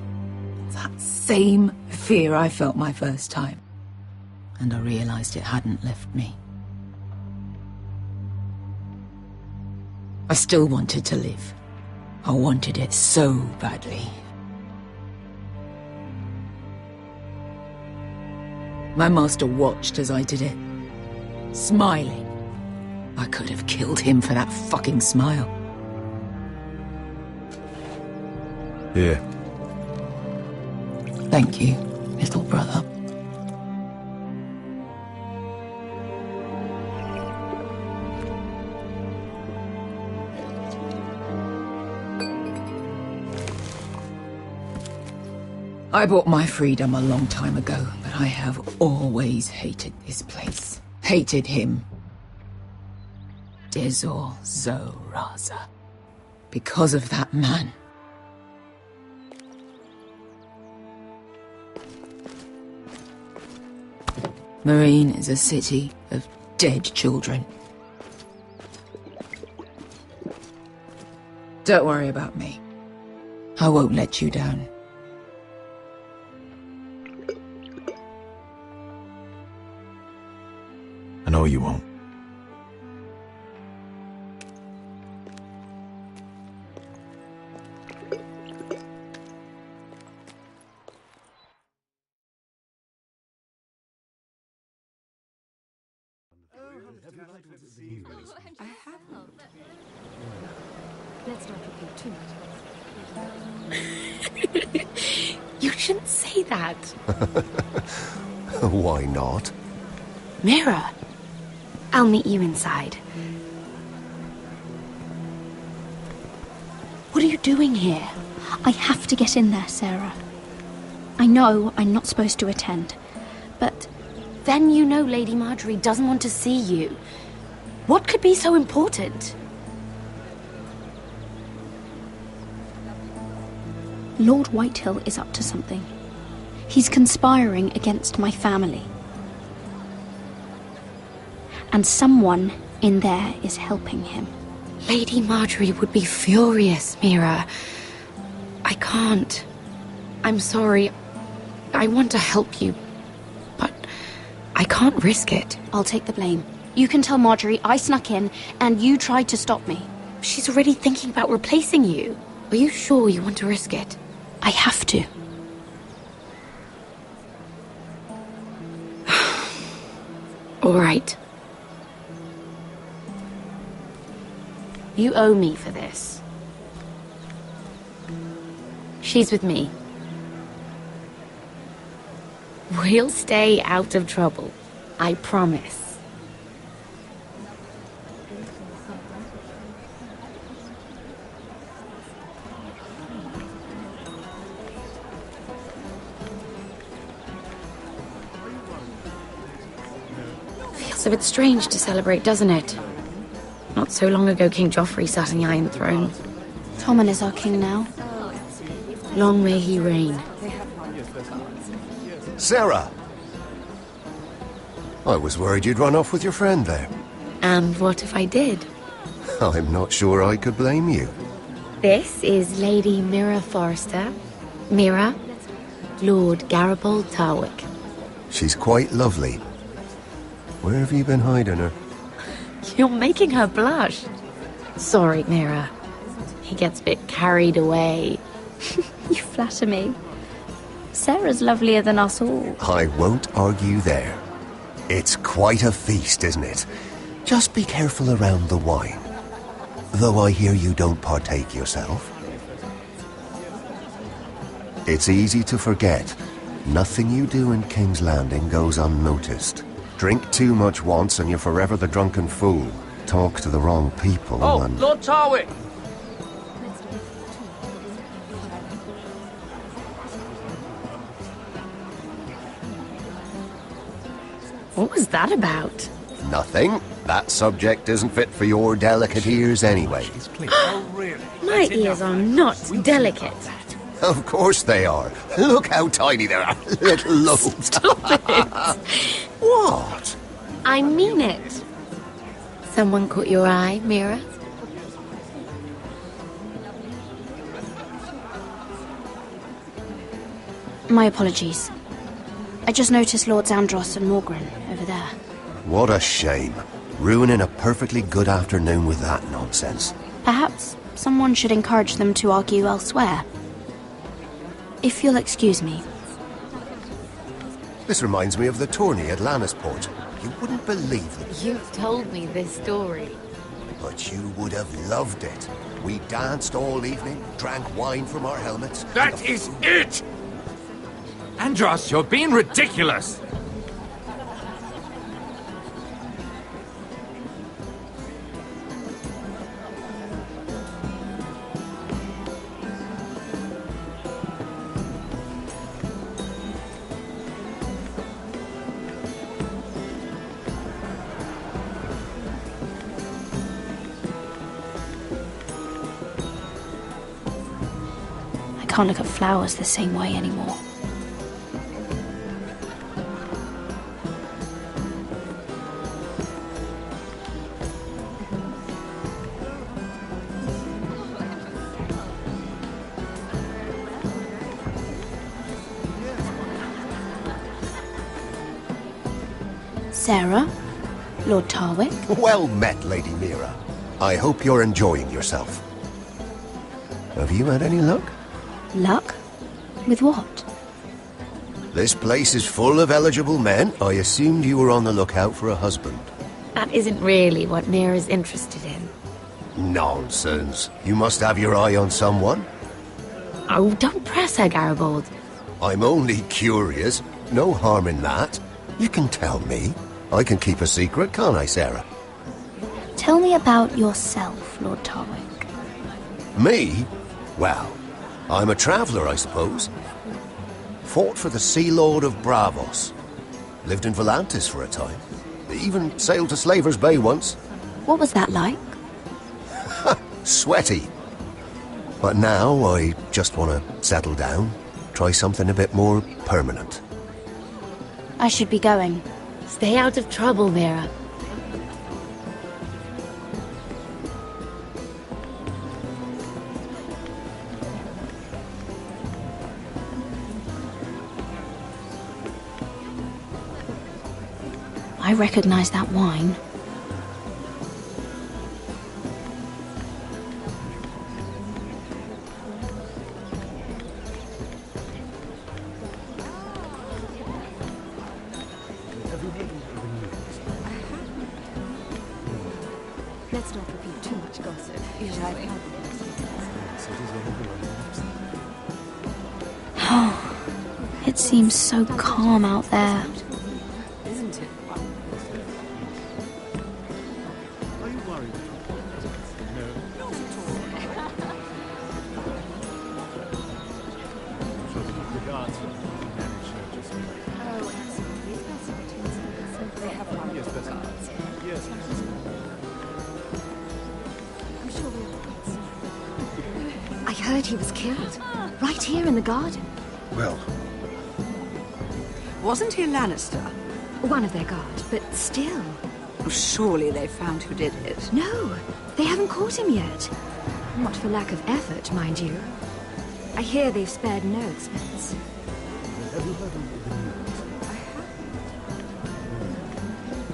That same fear I felt my first time. And I realized it hadn't left me. I still wanted to live. I wanted it so badly. My master watched as I did it, smiling. I could have killed him for that fucking smile. Here. Thank you, little brother. I bought my freedom a long time ago, but I have always hated this place. Hated him. Dizor Zoraza. Because of that man. Marine is a city of dead children. Don't worry about me. I won't let you down. I know you won't. I have. Let's not repeat too much. You shouldn't say that. Why not? Mira, I'll meet you inside. What are you doing here? I have to get in there, Sarah. I know I'm not supposed to attend, but... Then you know Lady Marjorie doesn't want to see you. What could be so important? Lord Whitehill is up to something. He's conspiring against my family. And someone in there is helping him. Lady Marjorie would be furious, Mira. I can't. I'm sorry. I want to help you, but I can't risk it. I'll take the blame. You can tell Marjorie I snuck in and you tried to stop me. She's already thinking about replacing you. Are you sure you want to risk it? I have to. All right. You owe me for this. She's with me. We'll stay out of trouble. I promise. Feels a bit strange to celebrate, doesn't it? Not so long ago, King Joffrey sat on the Iron Throne. Tommen is our king now. Long may he reign. Sarah! I was worried you'd run off with your friend there. And what if I did? I'm not sure I could blame you. This is Lady Mira Forrester. Mira, Lord Garibald Tarwick. She's quite lovely. Where have you been hiding her? You're making her blush. Sorry, Mira. He gets a bit carried away. You flatter me. Sarah's lovelier than us all. I won't argue there. It's quite a feast, isn't it? Just be careful around the wine. Though I hear you don't partake yourself. It's easy to forget. Nothing you do in King's Landing goes unnoticed. Drink too much once and you're forever the drunken fool. Talk to the wrong people and... Lord Tarwick! What was that about? Nothing. That subject isn't fit for your delicate ears anyway. My ears are not delicate. Of course they are. Look how tiny they are. Little lobes. Stop it! What? I mean it. Someone caught your eye, Mira? My apologies. I just noticed Lords Andros and Morgren over there. What a shame. Ruining a perfectly good afternoon with that nonsense. Perhaps someone should encourage them to argue elsewhere. If you'll excuse me. This reminds me of the tourney at Lannisport. You wouldn't believe it. You've told me this story. But you would have loved it. We danced all evening, drank wine from our helmets. That is it! Andros, you're being ridiculous! can't look at flowers the same way anymore. Sarah? Lord Tarwick? Well met, Lady Mira. I hope you're enjoying yourself. Have you had any luck? Luck? With what? This place is full of eligible men. I assumed you were on the lookout for a husband. That isn't really what Mira's interested in. Nonsense. You must have your eye on someone. Oh, don't press her, Garibaldi. I'm only curious. No harm in that. You can tell me. I can keep a secret, can't I, Sarah? Tell me about yourself, Lord Tarwick. Me? Well, I'm a traveller, I suppose. Fought for the Sea Lord of Bravos. Lived in Volantis for a time. Even sailed to Slaver's Bay once. What was that like? Sweaty. But now I just want to settle down. Try something a bit more permanent. I should be going. Stay out of trouble, Mira. I recognize that wine. Let's not repeat too much gossip. It seems so calm out there. Isn't it? I heard he was killed. Right here in the garden. Well... Wasn't he a Lannister? One of their guard, but still. Oh, surely they found who did it. No, they haven't caught him yet. Not for lack of effort, mind you. I hear they've spared no expense. Have you heard of the news?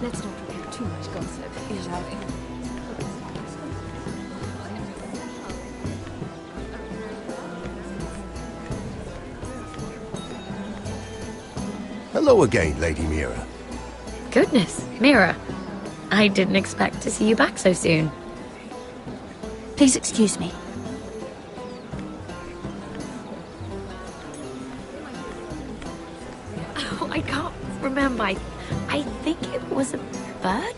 Let's not repeat too much gossip. Hello again, Lady Mira. Goodness, Mira. I didn't expect to see you back so soon. Please excuse me. Oh, I can't remember. I think it was a bird?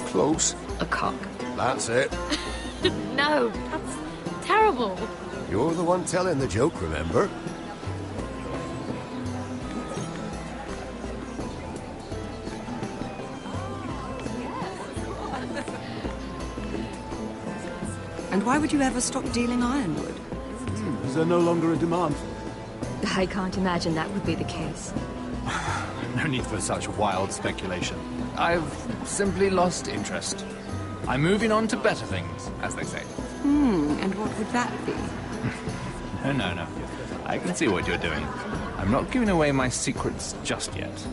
Close. A cock. That's it. No, that's terrible. You're the one telling the joke, remember? And why would you ever stop dealing ironwood? Is there no longer a demand for it? I can't imagine that would be the case. No need for such wild speculation. I've simply lost interest. I'm moving on to better things, as they say. And what would that be? No. I can see what you're doing. I'm not giving away my secrets just yet.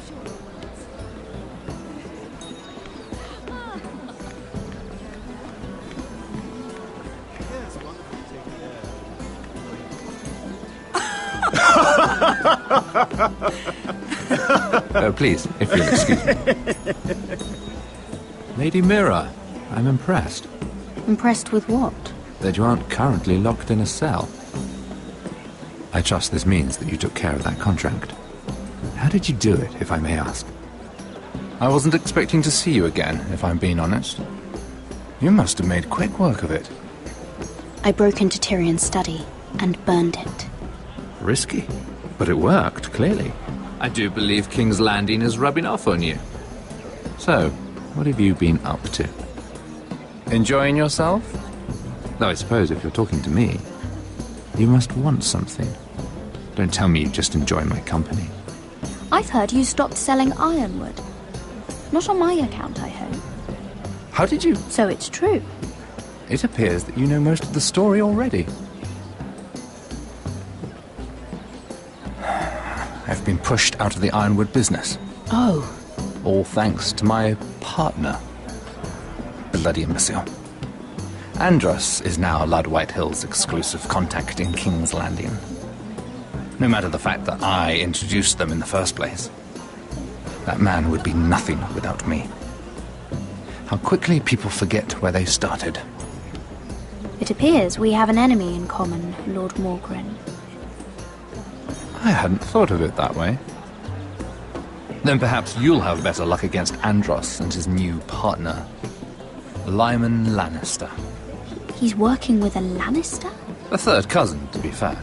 Please, if you'll excuse me. Lady Mira, I'm impressed. Impressed with what? That you aren't currently locked in a cell. I trust this means that you took care of that contract. How did you do it, if I may ask? I wasn't expecting to see you again, if I'm being honest. You must have made quick work of it. I broke into Tyrion's study and burned it. Risky, but it worked, clearly. I do believe King's Landing is rubbing off on you. So, what have you been up to? Enjoying yourself? Though I suppose if you're talking to me... You must want something. Don't tell me you just enjoy my company. I've heard you stopped selling ironwood. Not on my account, I hope. How did you... So it's true. It appears that you know most of the story already. I've been pushed out of the ironwood business. Oh. All thanks to my partner. Bloody imbecile. Andros is now Lud Whitehill's exclusive contact in King's Landing. No matter the fact that I introduced them in the first place. That man would be nothing without me. How quickly people forget where they started. It appears we have an enemy in common, Lord Morgren. I hadn't thought of it that way. Then perhaps you'll have better luck against Andros and his new partner, Lyman Lannister. He's working with a Lannister? A third cousin, to be fair.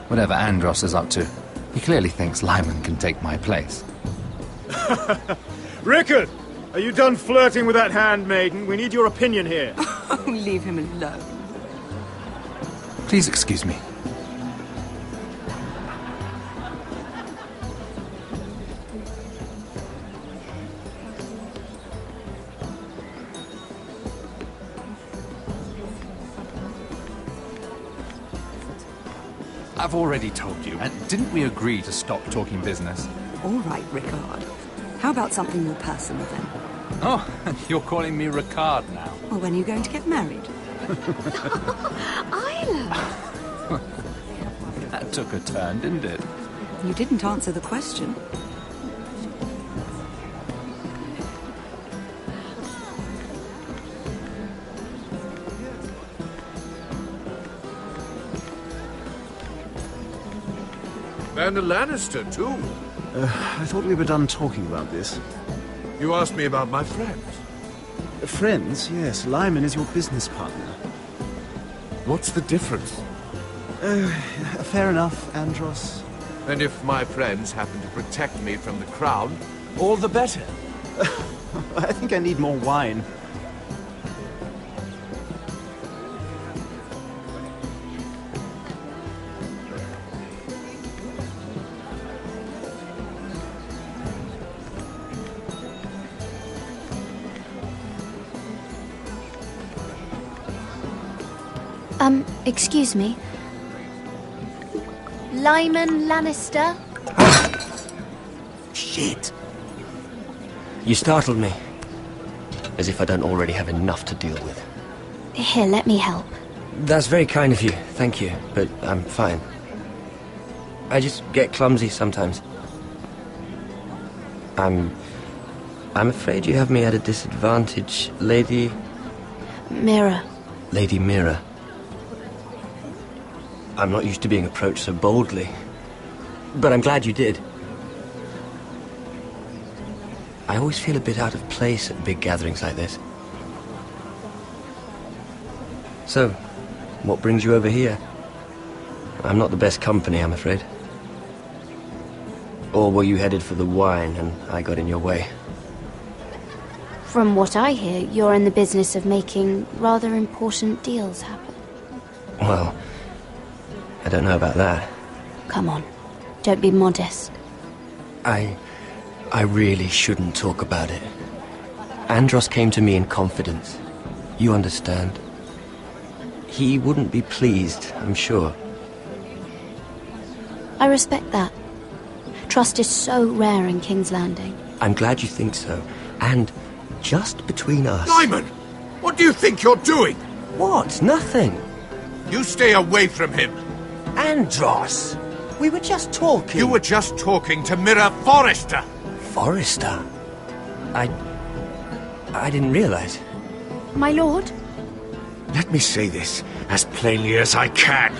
Whatever Andros is up to, he clearly thinks Lyman can take my place. Rickard! Are you done flirting with that handmaiden? We need your opinion here. Oh, leave him alone. Please excuse me. I've already told you, and didn't we agree to stop talking business? All right, Rickard. How about something more personal then? Oh, and you're calling me Ricard now. Well, when are you going to get married? Isla! That took a turn, didn't it? You didn't answer the question. And a Lannister, too. I thought we were done talking about this. You asked me about my friends. Friends? Yes, Lyman is your business partner. What's the difference? Fair enough, Andros. And if my friends happen to protect me from the crown, all the better. I think I need more wine. Excuse me. Lyman Lannister? Shit. You startled me. As if I don't already have enough to deal with. Here, let me help. That's very kind of you, thank you, but I'm fine. I just get clumsy sometimes. I'm afraid you have me at a disadvantage, Lady... Mira. Lady Mira. I'm not used to being approached so boldly. But I'm glad you did. I always feel a bit out of place at big gatherings like this. So, what brings you over here? I'm not the best company, I'm afraid. Or were you headed for the wine and I got in your way? From what I hear, you're in the business of making rather important deals happen. Well, I don't know about that. Come on, don't be modest. I really shouldn't talk about it. Andros came to me in confidence. You understand? He wouldn't be pleased, I'm sure. I respect that. Trust is so rare in King's Landing. I'm glad you think so. And just between us... Lyman! What do you think you're doing? What? Nothing. You stay away from him. Andros! We were just talking. You were just talking to Mira Forrester. Forrester? I didn't realize. My lord? Let me say this as plainly as I can.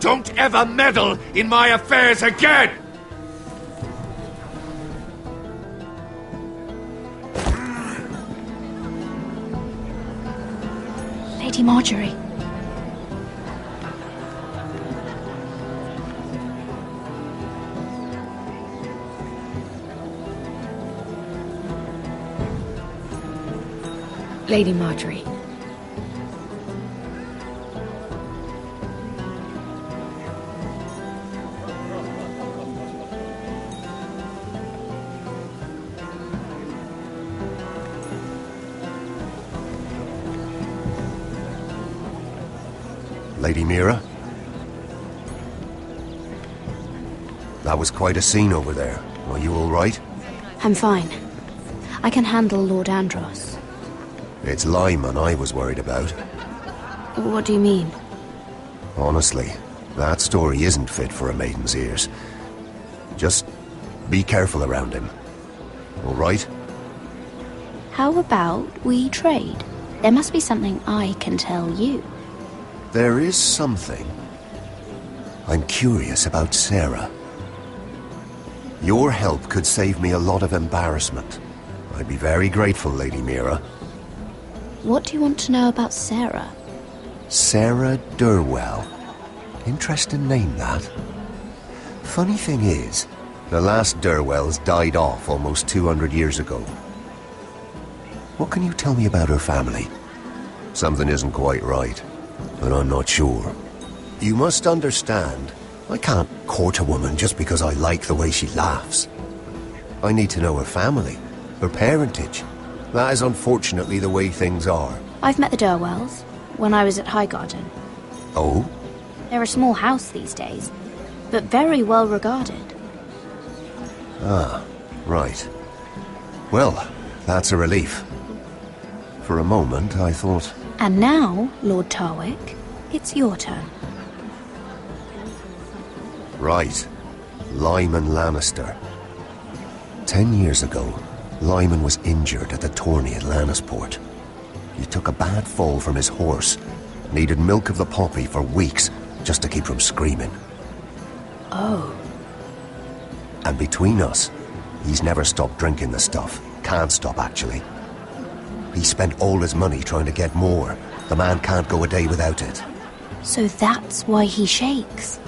Don't ever meddle in my affairs again! Lady Marjorie. Lady Marjorie. Lady Mira? That was quite a scene over there. Are you all right? I'm fine. I can handle Lord Andros. It's Lyman I was worried about. What do you mean? Honestly, that story isn't fit for a maiden's ears. Just be careful around him. All right? How about we trade? There must be something I can tell you. There is something. I'm curious about Sarah. Your help could save me a lot of embarrassment. I'd be very grateful, Lady Mira. What do you want to know about Sarah? Sarah Durwell. Interesting name, that. Funny thing is, the last Durwells died off almost 200 years ago. What can you tell me about her family? Something isn't quite right, but I'm not sure. You must understand, I can't court a woman just because I like the way she laughs. I need to know her family, her parentage. That is unfortunately the way things are. I've met the Durwells when I was at Highgarden. Oh? They're a small house these days, but very well regarded. Ah, right. Well, that's a relief. For a moment, I thought... And now, Lord Tarwick, it's your turn. Right. Lyman Lannister. 10 years ago, Lyman was injured at the tourney at Lannisport. He took a bad fall from his horse, needed milk of the poppy for weeks just to keep from screaming. Oh. And between us, he's never stopped drinking the stuff. Can't stop, actually. He spent all his money trying to get more. The man can't go a day without it. So that's why he shakes.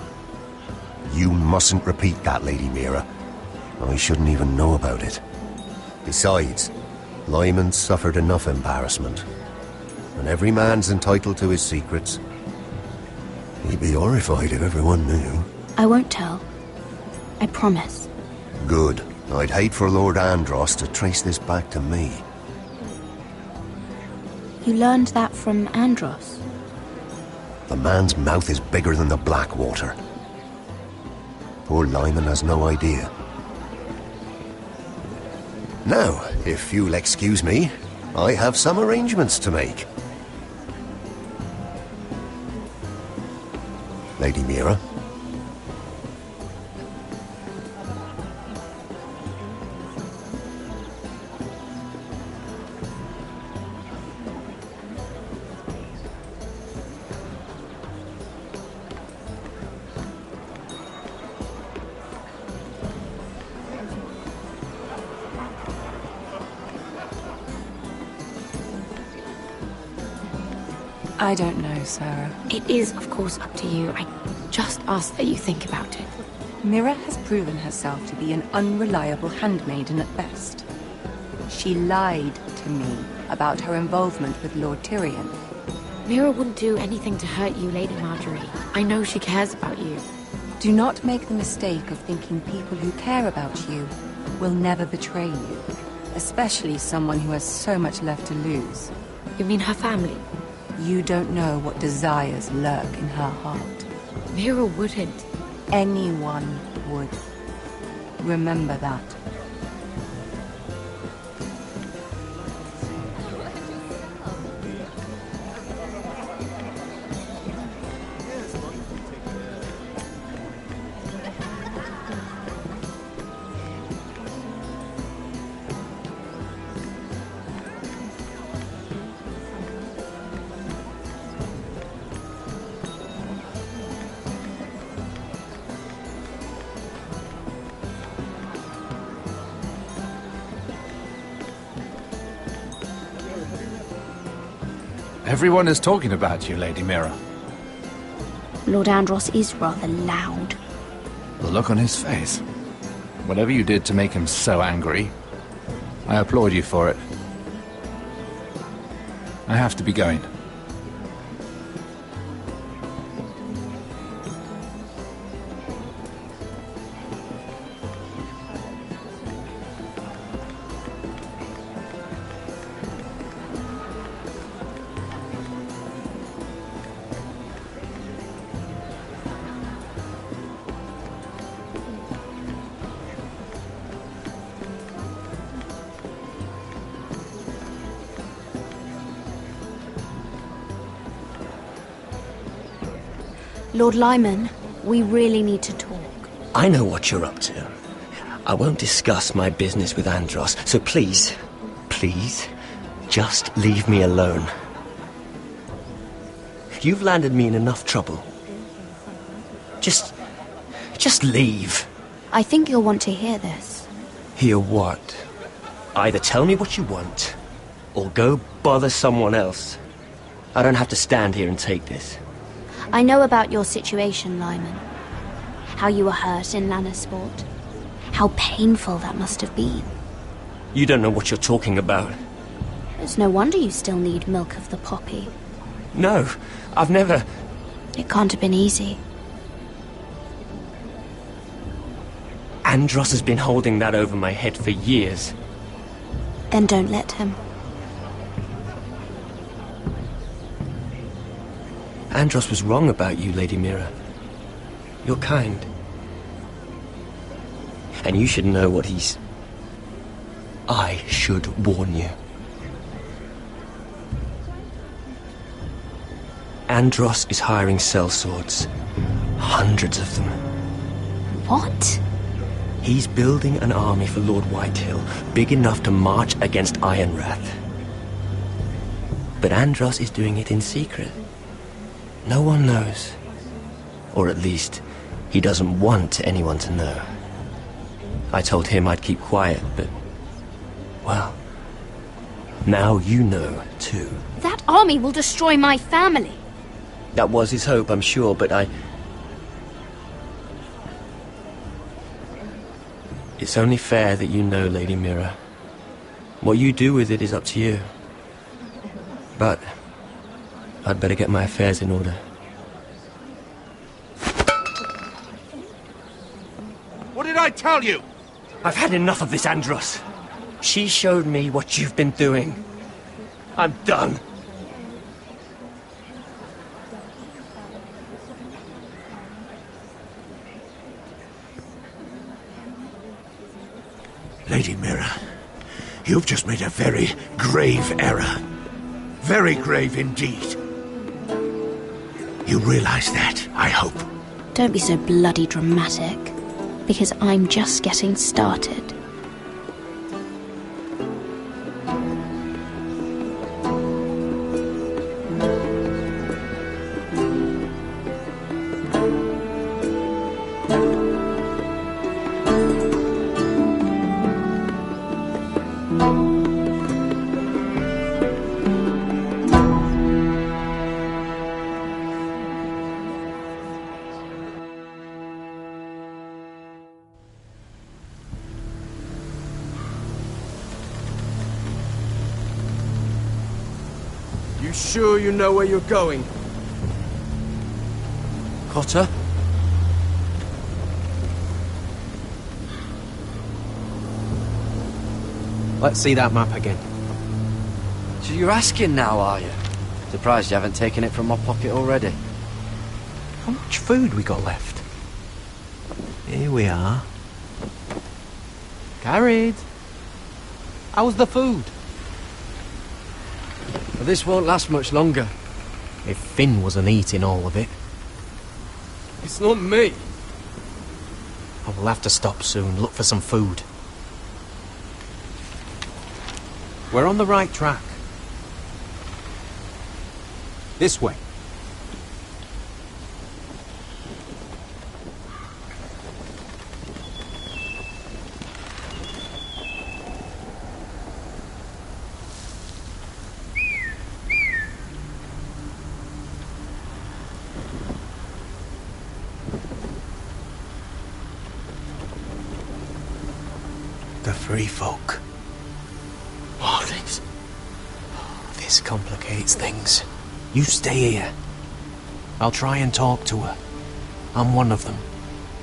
You mustn't repeat that, Lady Mira. I shouldn't even know about it. Besides, Lyman suffered enough embarrassment. And every man's entitled to his secrets. He'd be horrified if everyone knew. I won't tell. I promise. Good. I'd hate for Lord Andros to trace this back to me. You learned that from Andros? The man's mouth is bigger than the Blackwater. Poor Lyman has no idea. Now, if you'll excuse me, I have some arrangements to make. Lady Mira? I don't know, Sarah. It is, of course, up to you. I just ask that you think about it. Mira has proven herself to be an unreliable handmaiden at best. She lied to me about her involvement with Lord Tyrion. Mira wouldn't do anything to hurt you, Lady Marjorie. I know she cares about you. Do not make the mistake of thinking people who care about you will never betray you. Especially someone who has so much left to lose. You mean her family? You don't know what desires lurk in her heart. Mira wouldn't. Anyone would. Remember that. Everyone is talking about you, Lady Mira. Lord Andros is rather loud. The look on his face. Whatever you did to make him so angry, I applaud you for it. I have to be going. Lord Lyman, we really need to talk. I know what you're up to. I won't discuss my business with Andros, so please, just leave me alone. You've landed me in enough trouble. Just leave. I think you'll want to hear this. Hear what? Either tell me what you want, or go bother someone else. I don't have to stand here and take this. I know about your situation, Lyman. How you were hurt in Lannisport. How painful that must have been. You don't know what you're talking about. It's no wonder you still need milk of the poppy. No, I've never... It can't have been easy. Andros has been holding that over my head for years. Then don't let him. Andros was wrong about you, Lady Mira. You're kind. And you should know what he's... I should warn you. Andros is hiring sellswords. Hundreds of them. What? He's building an army for Lord Whitehill, big enough to march against Ironrath. But Andros is doing it in secret. No one knows. Or at least, he doesn't want anyone to know. I told him I'd keep quiet, but... well... now you know, too. That army will destroy my family. That was his hope, I'm sure, but It's only fair that you know, Lady Mira. What you do with it is up to you. But... I'd better get my affairs in order. What did I tell you? I've had enough of this, Andros. She showed me what you've been doing. I'm done. Lady Mira, you've just made a very grave error. Very grave indeed. You realize that, I hope. Don't be so bloody dramatic, because I'm just getting started. Sure you know where you're going? Cotter? Let's see that map again. So you're asking now, are you? Surprised you haven't taken it from my pocket already. How much food we got left? Here we are. Carried. How's the food? Well, this won't last much longer. If Finn wasn't eating all of it. It's not me. I will have to stop soon, look for some food. We're on the right track. This way. The free folk. Oh, this complicates things. You stay here. I'll try and talk to her. I'm one of them.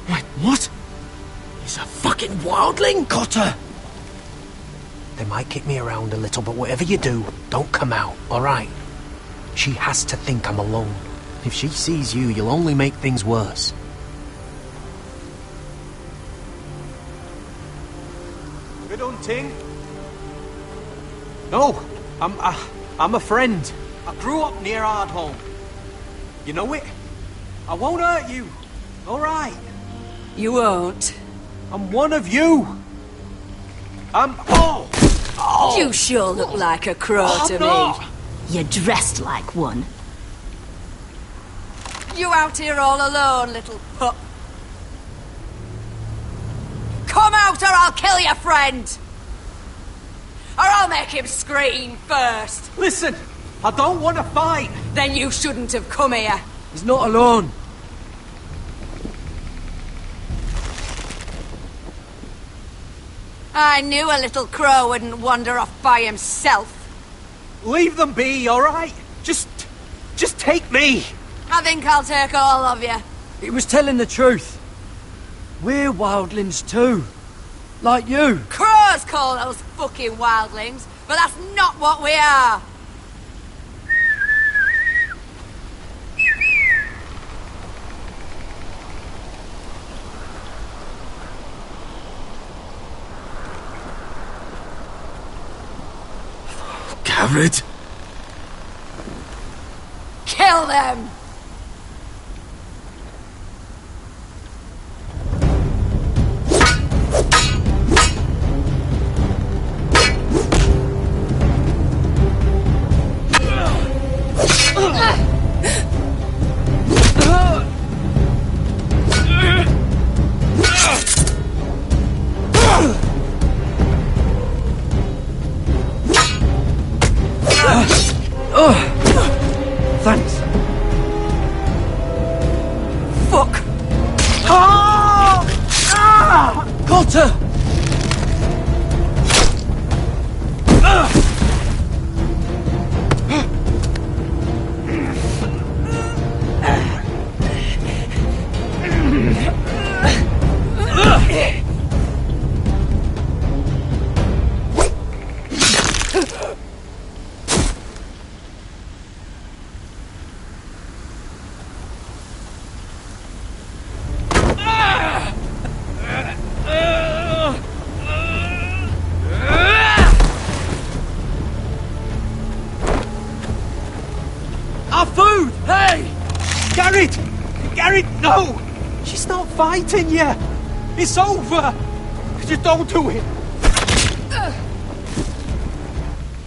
Wait, what? He's a fucking wildling, Cotter! They might kick me around a little, but whatever you do, don't come out, alright? She has to think I'm alone. If she sees you, you'll only make things worse. Good hunting? No, I'm a friend. I grew up near Ardholm. You know it? I won't hurt you. All right. You won't. I'm one of you. I'm... Oh! You sure look like a crow to not. me. You're dressed like one. You out here all alone, little pup? Come out or I'll kill your friend! Or I'll make him scream first. Listen, I don't want to fight. Then you shouldn't have come here. He's not alone. I knew a little crow wouldn't wander off by himself. Leave them be, all right? Just take me. I think I'll take all of you. He was telling the truth. We're wildlings too. Like you. Crows call those fucking wildlings, but that's not what we are. Garrett? Kill them! Thanks. Fuck! Cotter! Our food! Hey! Garrett! Garrett, no! She's not fighting you! It's over! Just don't do it!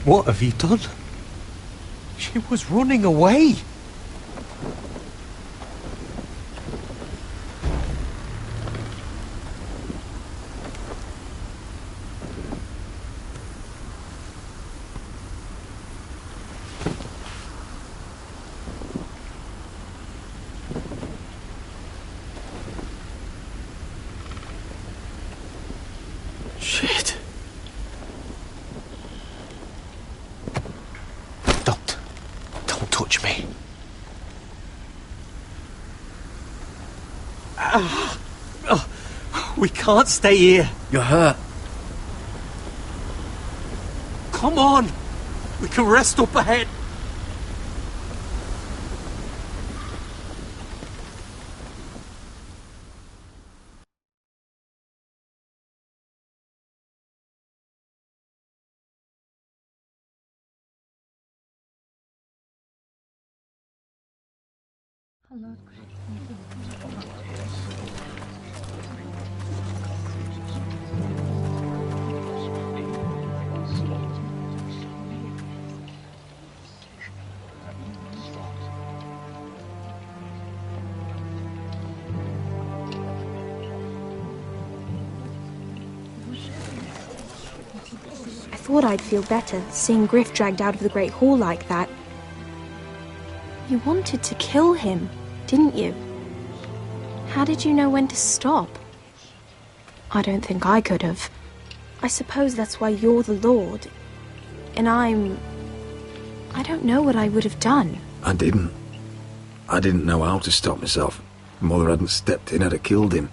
What have you done? She was running away! Shit. Don't touch me. We can't stay here. You're hurt. Come on. We can rest up ahead. I thought I'd feel better, seeing Griff dragged out of the Great Hall like that. You wanted to kill him, didn't you? How did you know when to stop? I don't think I could have. I suppose that's why you're the Lord. And I don't know what I would have done. I didn't know how to stop myself. Mother hadn't stepped in, I'd have killed him.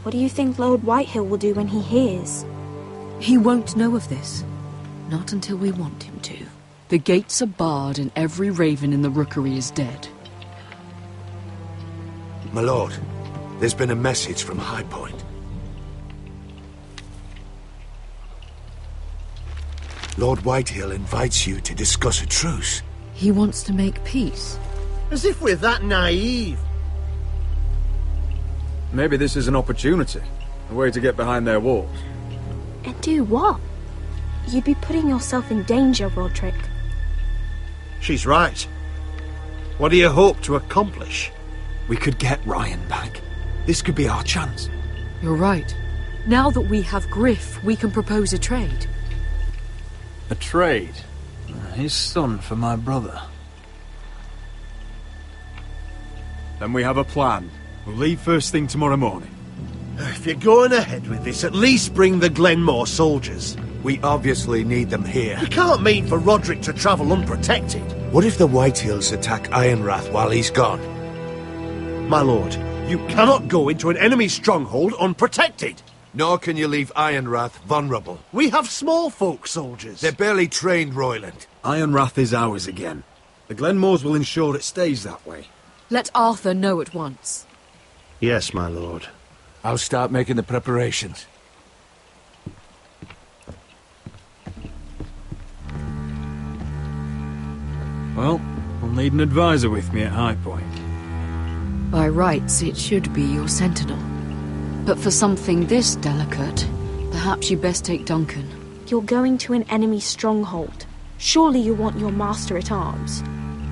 What do you think Lord Whitehill will do when he hears? He won't know of this. Not until we want him to. The gates are barred and every raven in the rookery is dead. My lord, there's been a message from High Point. Lord Whitehill invites you to discuss a truce. He wants to make peace. As if we're that naive. Maybe this is an opportunity. A way to get behind their walls. And do what? You'd be putting yourself in danger, Roderick. She's right. What do you hope to accomplish? We could get Ryan back. This could be our chance. You're right. Now that we have Griff, we can propose a trade. A trade? His son for my brother. Then we have a plan. We'll leave first thing tomorrow morning. If you're going ahead with this, at least bring the Glenmore soldiers. We obviously need them here. You can't mean for Roderick to travel unprotected. What if the Whitehills attack Ironrath while he's gone? My lord, you cannot go into an enemy stronghold unprotected. Nor can you leave Ironrath vulnerable. We have small folk soldiers. They're barely trained, Royland. Ironrath is ours again. The Glenmores will ensure it stays that way. Let Arthur know at once. Yes, my lord. I'll start making the preparations. Well, I'll need an advisor with me at High Point. By rights, it should be your sentinel. But for something this delicate, perhaps you best take Duncan. You're going to an enemy stronghold. Surely you want your master-at-arms.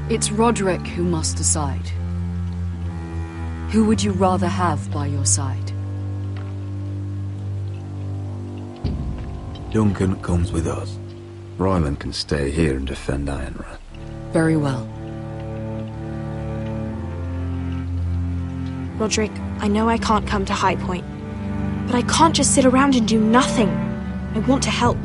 It's Roderick who must decide. Who would you rather have by your side? Duncan comes with us. Royland can stay here and defend Ironrath. Very well. Roderick, I know I can't come to High Point, but I can't just sit around and do nothing. I want to help.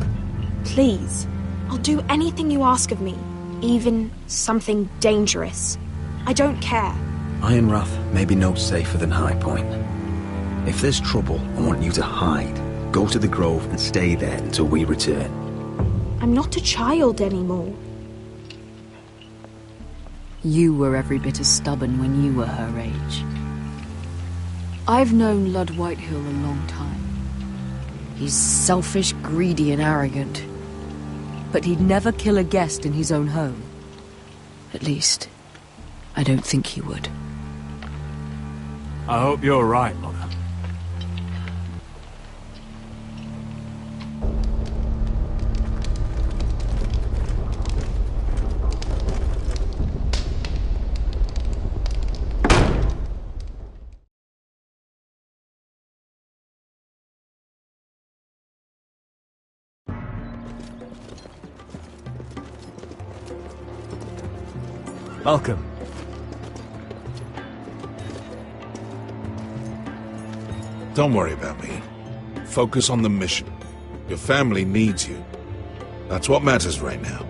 Please. I'll do anything you ask of me, even something dangerous. I don't care. Ironrath may be no safer than High Point. If there's trouble, I want you to hide. Go to the Grove and stay there until we return. I'm not a child anymore. You were every bit as stubborn when you were her age. I've known Lud Whitehill a long time. He's selfish, greedy, and arrogant. But he'd never kill a guest in his own home. At least, I don't think he would. I hope you're right, Mother. Malcolm. Don't worry about me. Focus on the mission. Your family needs you. That's what matters right now.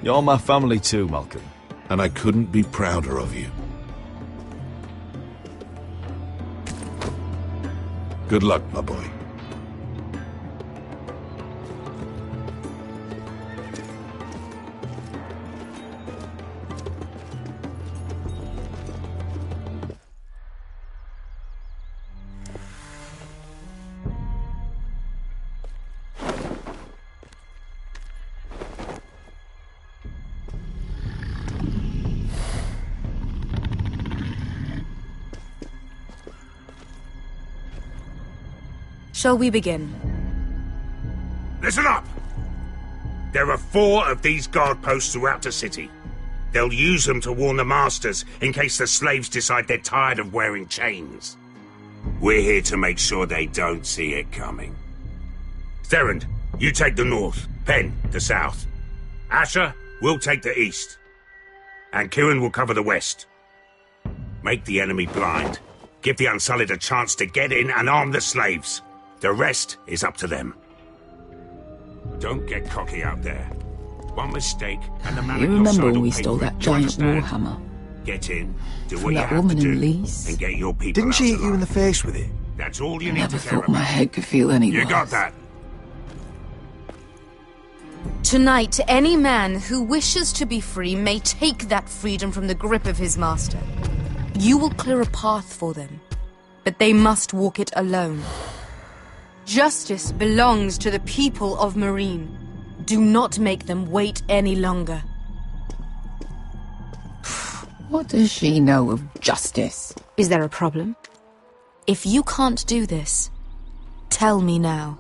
You're my family too, Malcolm. And I couldn't be prouder of you. Good luck, my boy. Shall we begin? Listen up! There are 4 of these guard posts throughout the city. They'll use them to warn the masters in case the slaves decide they're tired of wearing chains. We're here to make sure they don't see it coming. Therend, you take the north. Penn, the south. Asher, we'll take the east. And Kieran will cover the west. Make the enemy blind. Give the Unsullied a chance to get in and arm the slaves. The rest is up to them. Don't get cocky out there. One mistake, and the man You at your remember side when will we pay stole for it. that Do you giant understand? warhammer? Get in, do From what you that have woman to in do, Lee's? and get your people Didn't out she hit alive. you in the face with it? That's all you I need never to care thought my about. head could feel any You worse. got that? Tonight, any man who wishes to be free may take that freedom from the grip of his master. You will clear a path for them, but they must walk it alone. Justice belongs to the people of Marine. Do not make them wait any longer. What does she know of justice? Is there a problem? If you can't do this, tell me now.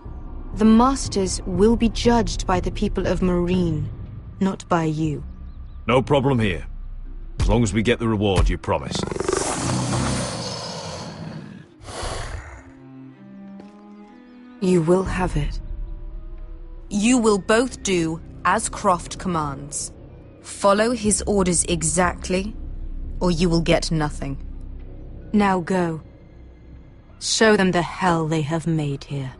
The Masters will be judged by the people of Marine, not by you. No problem here. As long as we get the reward you promised. You will have it. You will both do as Croft commands. Follow his orders exactly, or you will get nothing. Now go. Show them the hell they have made here.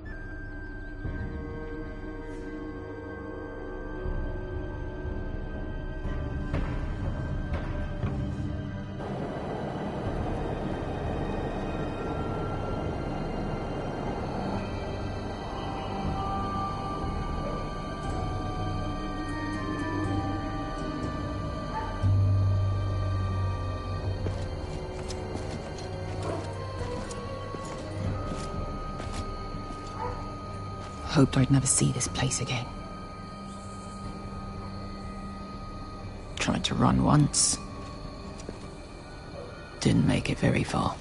Hoped I'd never see this place again. Tried to run once. Didn't make it very far.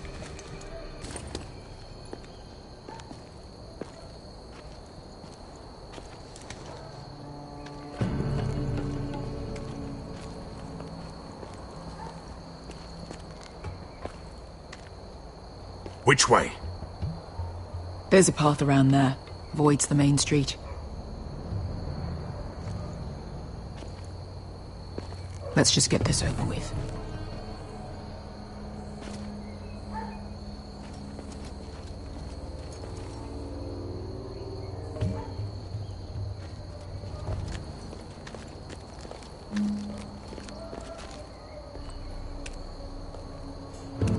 Which way? There's a path around there. Avoids the main street. Let's just get this over with.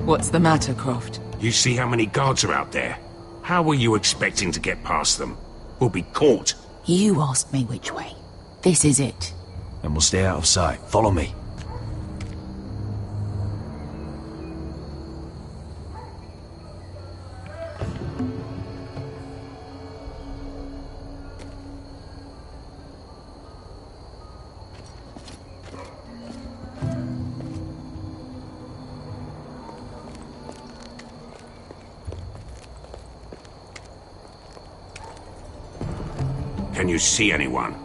What's the matter, Croft? You see how many guards are out there? How were you expecting to get past them? We'll be caught. You asked me which way. This is it. Then we'll stay out of sight. Follow me. Can you see anyone?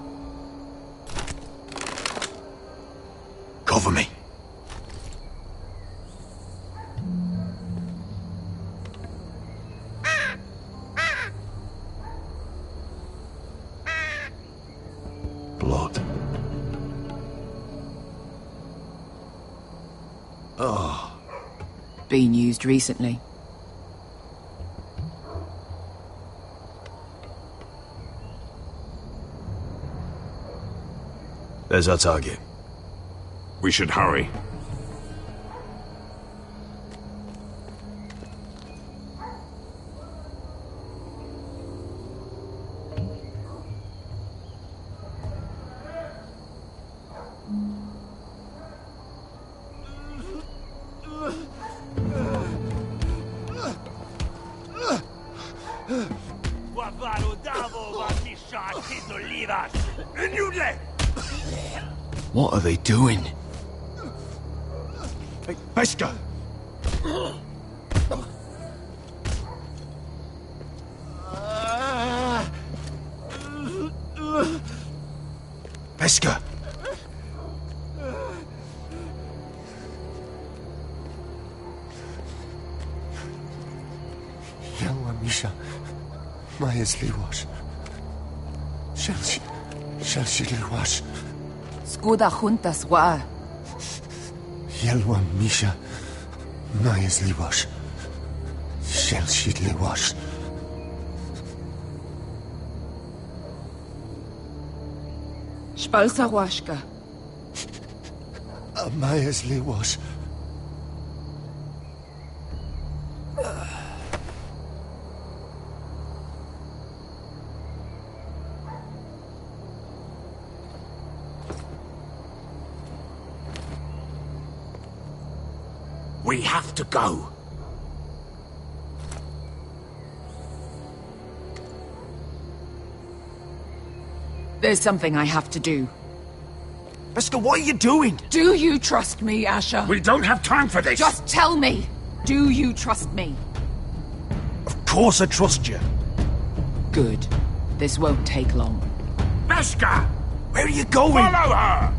Cover me. Blood. Oh. Been used recently. There's our target. We should hurry. What are they doing? Hey, Pesca! Pesca! Yelwa Misha, Majesli wash. Shall she wash? Skuda juntas wa. Yelwa Misha, Majesli wash. Shall she wash? Spalsa washka. Majesli wash. We have to go. There's something I have to do. Beskha, what are you doing? Do you trust me, Asher? We don't have time for this! Just tell me! Do you trust me? Of course I trust you. Good. This won't take long. Beskha! Where are you going? Follow her!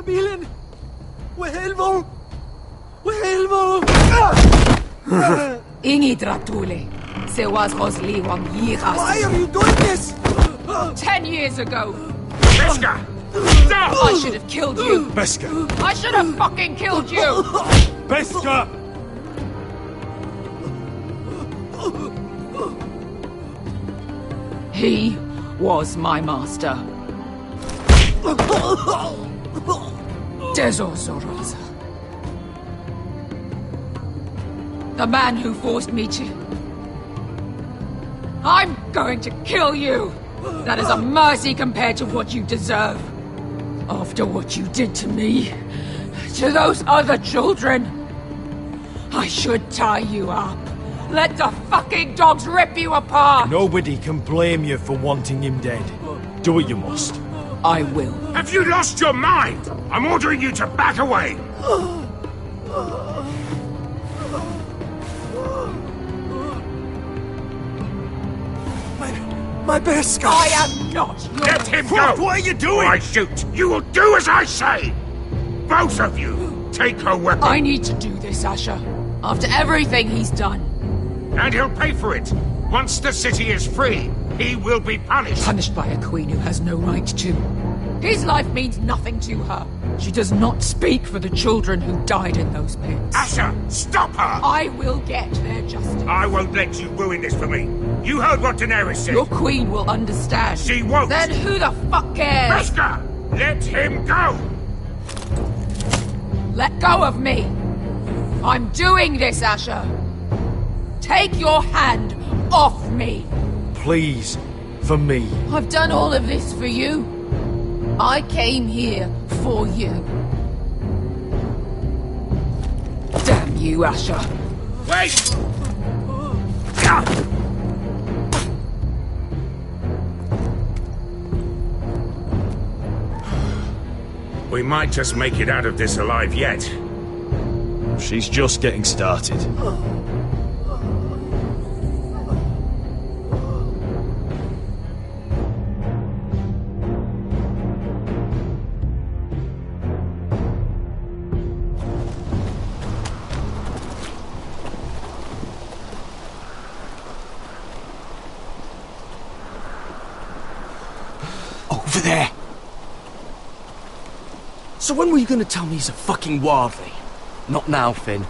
Bilen! Wehelvo! Wehelvo! Ingi Dratule. Se was Rosli Wang Yiras. Why are you doing this? 10 years ago. Beskha! Stop! I should have killed you. Beskha! I should have fucking killed you! Beskha! He was my master. Dezor Zoraza. The man who forced me to... I'm going to kill you! That is a mercy compared to what you deserve. After what you did to me, to those other children, I should tie you up. Let the fucking dogs rip you apart! Nobody can blame you for wanting him dead. Do what you must. I will. Have you lost your mind? I'm ordering you to back away! My Beskha! I am not your... Let him go! What are you doing? Or I shoot! You will do as I say! Both of you! Take her weapon! I need to do this, Asher. After everything he's done. And he'll pay for it! Once the city is free, he will be punished! Punished by a queen who has no right to. His life means nothing to her. She does not speak for the children who died in those pits. Asher, stop her! I will get their justice. I won't let you ruin this for me. You heard what Daenerys said. Your queen will understand. She won't. Then who the fuck cares? Beskha, let him go! Let go of me. I'm doing this, Asher. Take your hand off me. Please, for me. I've done all of this for you. I came here for you. Damn you, Asher. Wait! We might just make it out of this alive yet. She's just getting started. Over there! So when were you gonna tell me he's a fucking wildling? Not now, Finn.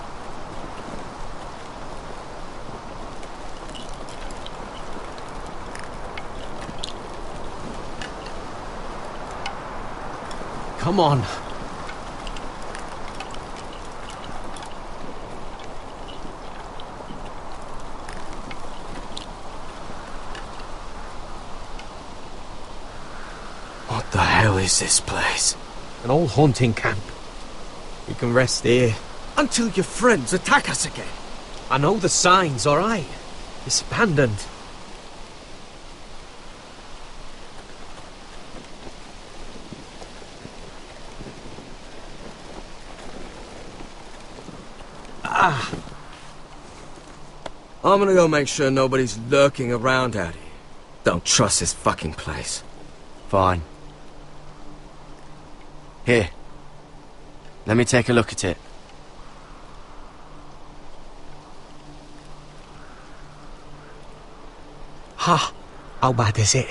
Come on. What the hell is this place? An old hunting camp. We can rest here. Until your friends attack us again. I know the signs, alright? It's abandoned. I'm gonna go make sure nobody's lurking around out here. Don't trust this fucking place. Fine. Here. Let me take a look at it. Ha! How bad is it?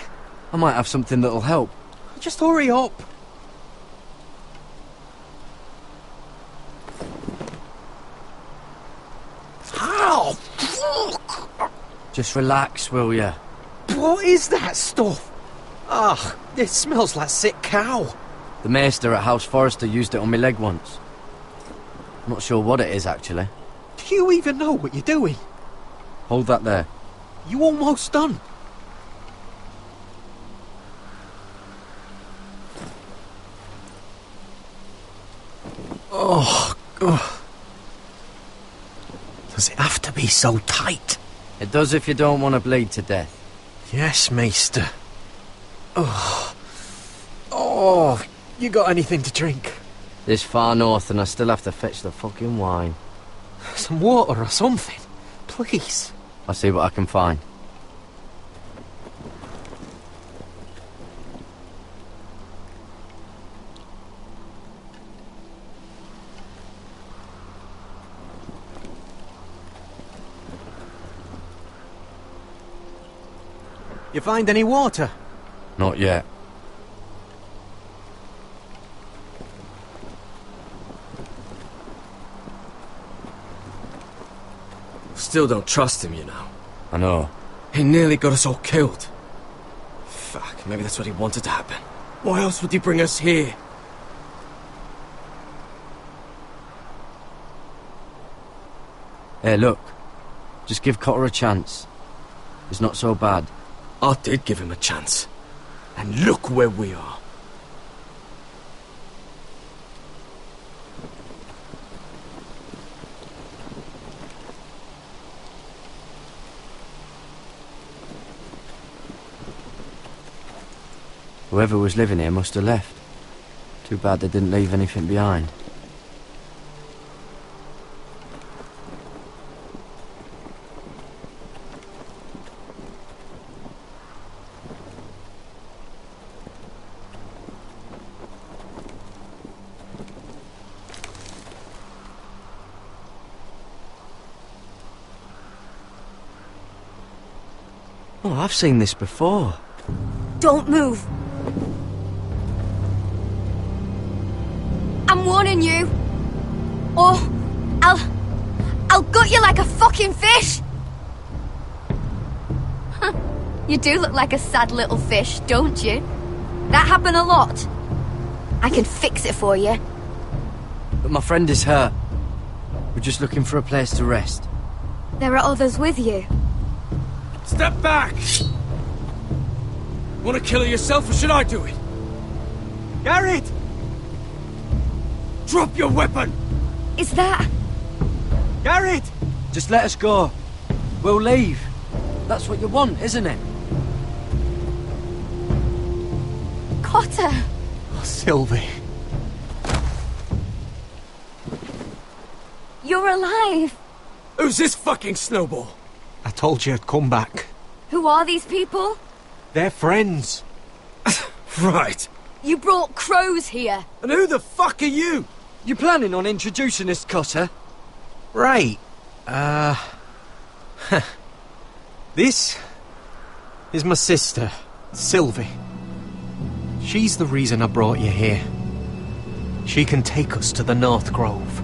I might have something that'll help. Just hurry up. How? Fuck! Just relax, will ya? What is that stuff? Ah, it smells like sick cow. The maester at House Forrester used it on my leg once. I'm not sure what it is, actually. Do you even know what you're doing? Hold that there. You almost done? Oh, God. Does it have to be so tight? It does if you don't want to bleed to death. Yes, Maester. Oh. Oh, you got anything to drink? This far north and I still have to fetch the fucking wine. Some water or something, please. I'll see what I can find. You find any water? Not yet. Still don't trust him, you know. I know. He nearly got us all killed. Fuck, maybe that's what he wanted to happen. Why else would he bring us here? Hey, look. Just give Cotter a chance. It's not so bad. I did give him a chance. And look where we are. Whoever was living here must have left. Too bad they didn't leave anything behind. Oh, I've seen this before. Don't move. I'm warning you. Or I'll gut you like a fucking fish. You do look like a sad little fish, don't you? That happen a lot. I can fix it for you. But my friend is hurt. We're just looking for a place to rest. There are others with you. Step back! Want to kill her yourself, or should I do it? Garrett! Drop your weapon! Is that... Garrett! Just let us go. We'll leave. That's what you want, isn't it? Cotter! Oh, Sylvie. You're alive! Who's this fucking snowball? I told you I'd come back. Who are these people? They're friends. Right. You brought crows here. And who the fuck are you? You planning on introducing us, Cotter? Right. This is my sister, Sylvie. She's the reason I brought you here. She can take us to the North Grove.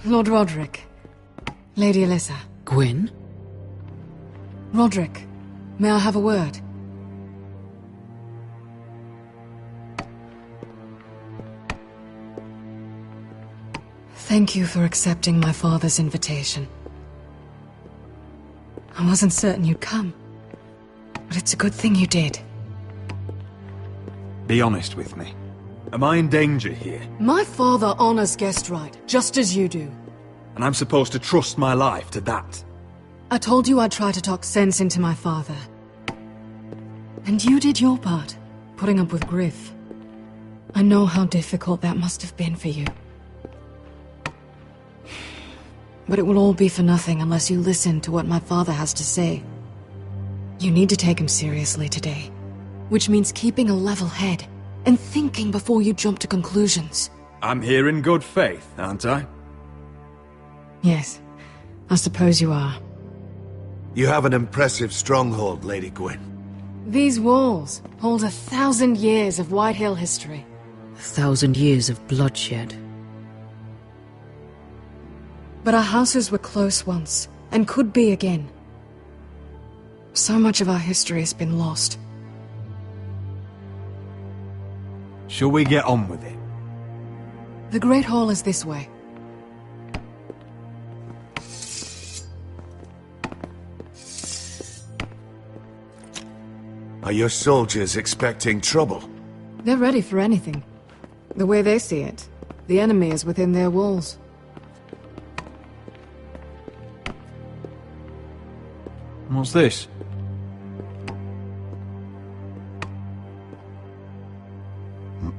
Lord Roderick. Lady Alyssa. Gwyn? Roderick, may I have a word? Thank you for accepting my father's invitation. I wasn't certain you'd come, but it's a good thing you did. Be honest with me. Am I in danger here? My father honors guest right, just as you do. And I'm supposed to trust my life to that? I told you I'd try to talk sense into my father. And you did your part, putting up with grief. I know how difficult that must have been for you. But it will all be for nothing unless you listen to what my father has to say. You need to take him seriously today, which means keeping a level head and thinking before you jump to conclusions. I'm here in good faith, aren't I? Yes, I suppose you are. You have an impressive stronghold, Lady Gwyn. These walls hold 1,000 years of Whitehill history. 1,000 years of bloodshed. But our houses were close once, and could be again. So much of our history has been lost. Shall we get on with it? The Great Hall is this way. Are your soldiers expecting trouble? They're ready for anything. The way they see it, the enemy is within their walls. What's this?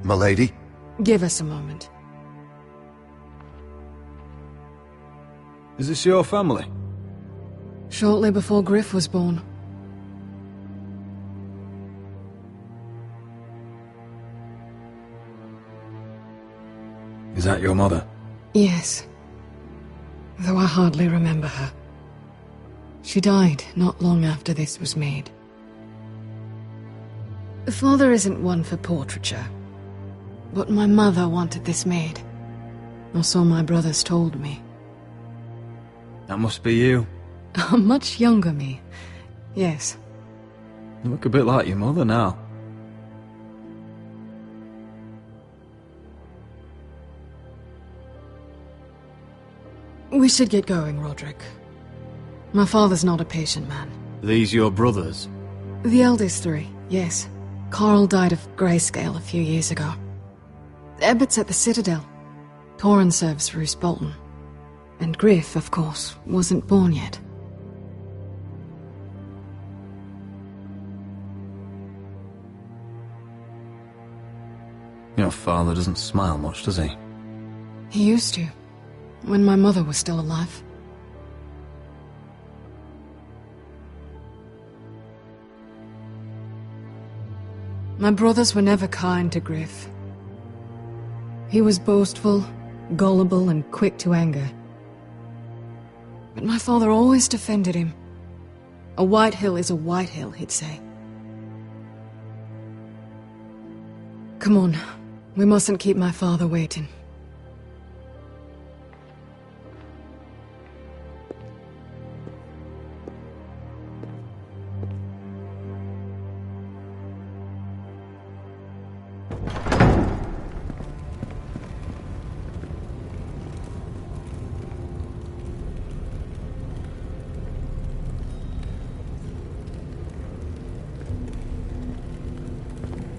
M'lady? Give us a moment. Is this your family? Shortly before Griff was born. Is that your mother? Yes. Though I hardly remember her. She died not long after this was made. Father isn't one for portraiture, but my mother wanted this made. Or so my brothers told me. That must be you. A much younger me, yes. You look a bit like your mother now. We should get going, Roderick. My father's not a patient man. These your brothers? The eldest three, yes. Carl died of grayscale a few years ago. Ebbett's at the Citadel. Torrin serves Roose Bolton. And Griff, of course, wasn't born yet. Your father doesn't smile much, does he? He used to, when my mother was still alive. My brothers were never kind to Griff. He was boastful, gullible, and quick to anger. But my father always defended him. A Whitehill is a Whitehill, he'd say. Come on, we mustn't keep my father waiting.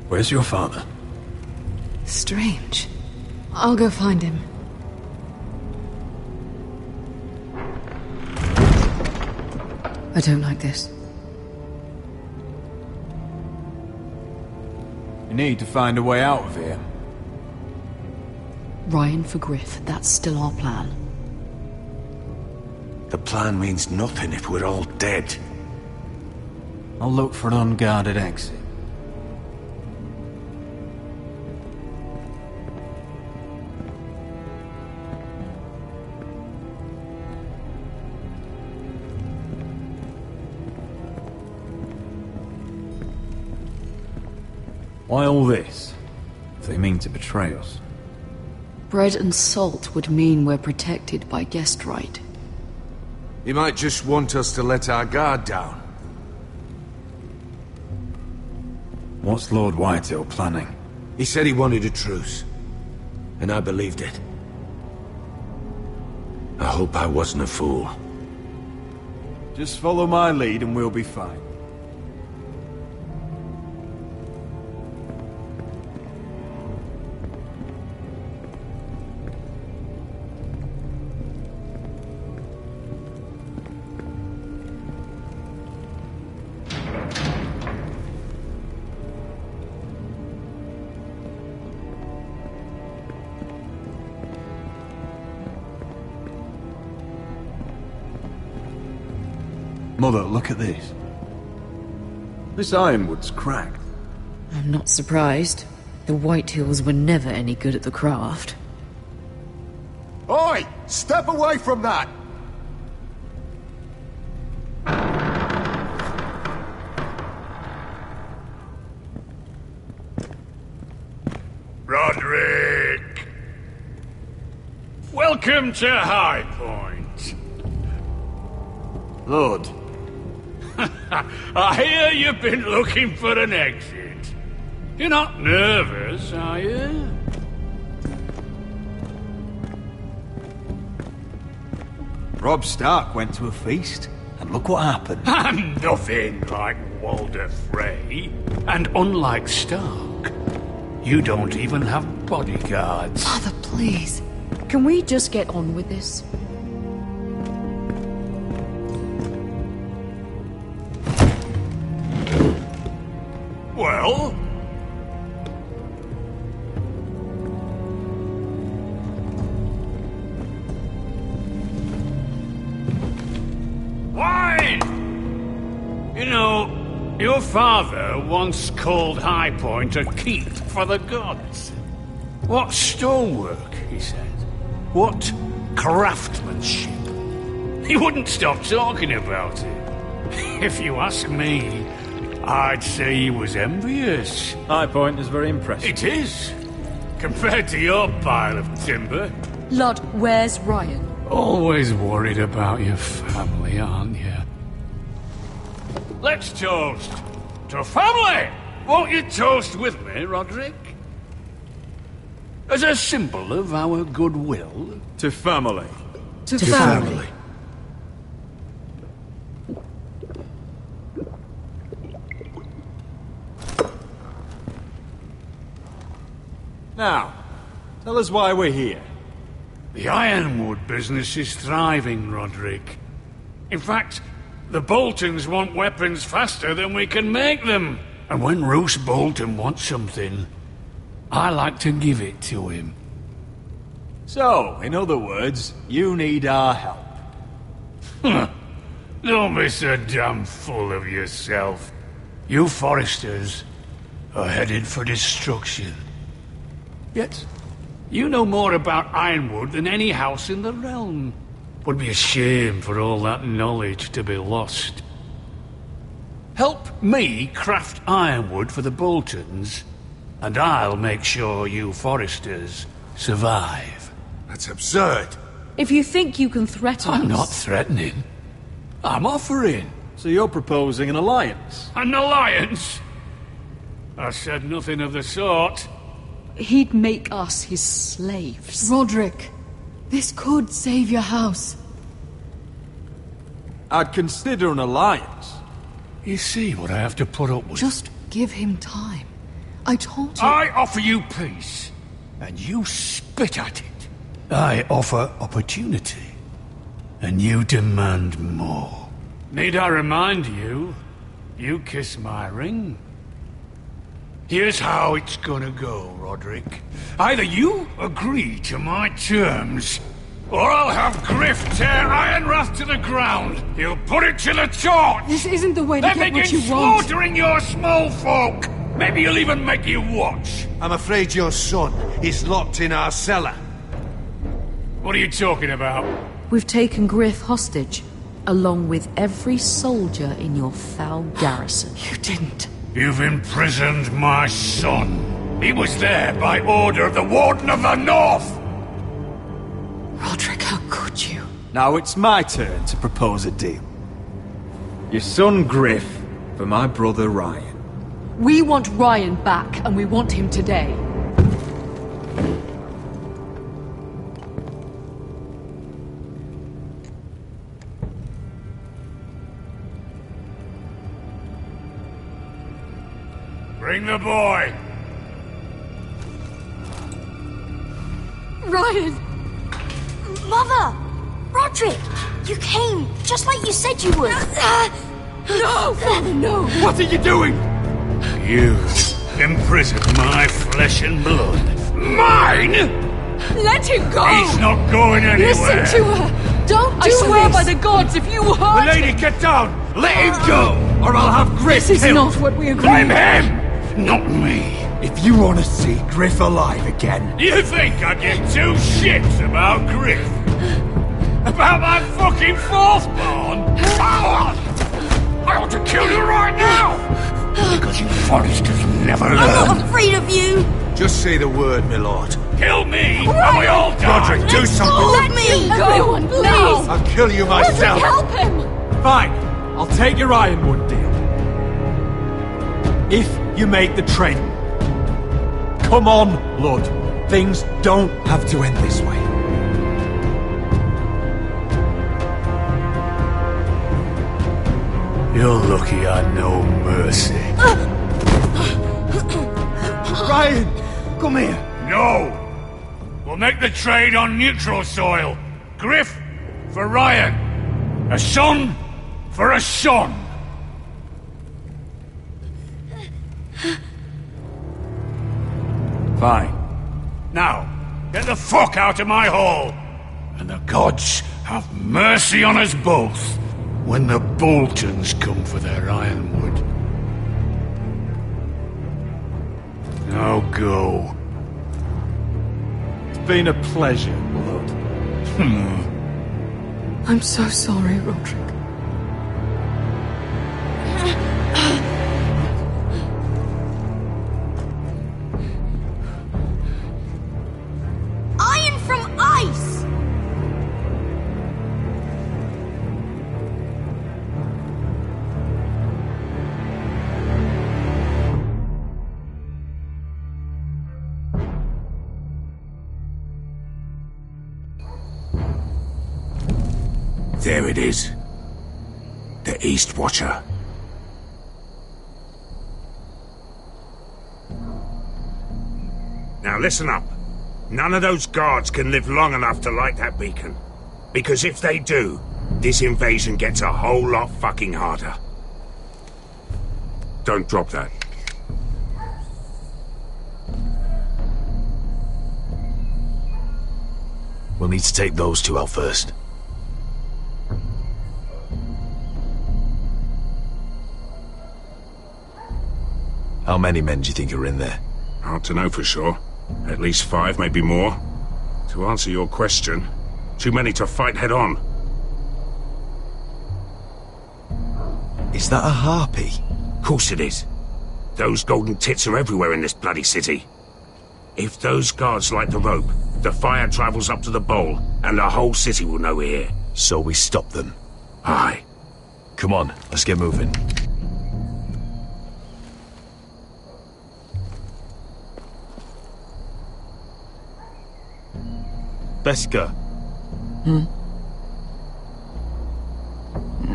Where's your father? Strange. I'll go find him. I don't like this. You need to find a way out of here. Ryan for Griff, that's still our plan. The plan means nothing if we're all dead. I'll look for an unguarded exit. Why all this? If they mean to betray us. Bread and salt would mean we're protected by guest right. He might just want us to let our guard down. What's Lord Whitehill planning? He said he wanted a truce, and I believed it. I hope I wasn't a fool. Just follow my lead and we'll be fine. Mother, look at this. This ironwood's cracked. I'm not surprised. The Whitehills were never any good at the craft. Oi! Step away from that! Welcome to High Point. Lord. I hear you've been looking for an exit. You're not nervous, are you? Robb Stark went to a feast, and look what happened. I'm nothing like Walder Frey. And unlike Stark, you don't even have bodyguards. Father, please. Can we just get on with this? Well? Wine! You know, your father once called High Point a keep for the gods. What stonework, he said. What craftsmanship. He wouldn't stop talking about it. If you ask me, I'd say he was envious. High Point is very impressive. It is. Compared to your pile of timber. Lud, where's Ryan? Always worried about your family, aren't you? Let's toast to family! Won't you toast with me, Roderick? As a symbol of our goodwill. To family. To family. Now, tell us why we're here. The ironwood business is thriving, Roderick. In fact, the Boltons want weapons faster than we can make them. And when Roose Bolton wants something, I like to give it to him. So, in other words, you need our help. Don't be so damn full of yourself. You Foresters are headed for destruction. Yet, you know more about ironwood than any house in the realm. Would be a shame for all that knowledge to be lost. Help me craft ironwood for the Boltons, and I'll make sure you Foresters survive. That's absurd. If you think you can threaten us... I'm not threatening. I'm offering. So you're proposing an alliance? An alliance? I said nothing of the sort. He'd make us his slaves. Roderick, this could save your house. I'd consider an alliance. You see what I have to put up with? Just give him time. I told you... I offer you peace, and you spit at it. I offer opportunity, and you demand more. Need I remind you, you kiss my ring? Here's how it's gonna go, Roderick. Either you agree to my terms, or I'll have Griff tear Ironrath to the ground. He'll put it to the torch. This isn't the way to then get what you begin want. slaughtering your small folk. Maybe he'll even make you watch. I'm afraid your son is locked in our cellar. What are you talking about? We've taken Griff hostage, along with every soldier in your foul garrison. You didn't. You've imprisoned my son. He was there by order of the Warden of the North. Roderick, how could you? Now it's my turn to propose a deal. Your son Griff for my brother Ryan. We want Ryan back, and we want him today. Bring the boy. Ryan! Mother! Roderick! You came, just like you said you would. No! Father, no! What are you doing? You imprisoned my flesh and blood. Mine? Let him go! He's not going anywhere. Listen to her! Don't do I swear this. by the gods, if you hurt Lady, get down! Let him go, or I'll have Griff This is killed. not what we agreed. Blame him, not me. If you want to see Griff alive again... You think I give two shits about Griff? About my fucking fourth born? I ought to kill you right now! Because you Foresters never learn. I'm not afraid of you! Just say the word, my lord. Kill me, and we all die! Roderick, do something! Let me go! Everyone, please! I'll kill you myself! Help him! Fine. I'll take your ironwood deal. If you make the trade. Come on, Lord. Things don't have to end this way. You're lucky I know mercy. Ryan, come here. No! We'll make the trade on neutral soil. Griff for Ryan. A son for a son. Fine. Now, get the fuck out of my hall. And the gods have mercy on us both when the Boltons come for their ironwood. Now go. It's been a pleasure, Lord. I'm so sorry, Roderick. Iron from ice! There it is. The East Watcher. Now listen up. None of those guards can live long enough to light that beacon. Because if they do, this invasion gets a whole lot fucking harder. Don't drop that. We'll need to take those two out first. How many men do you think are in there? Hard to know for sure. At least 5, maybe more. To answer your question, too many to fight head on. Is that a harpy? Course it is. Those golden tits are everywhere in this bloody city. If those guards light the rope, the fire travels up to the bowl, and the whole city will know we're here. So we stop them? Aye. Come on, let's get moving. Beska.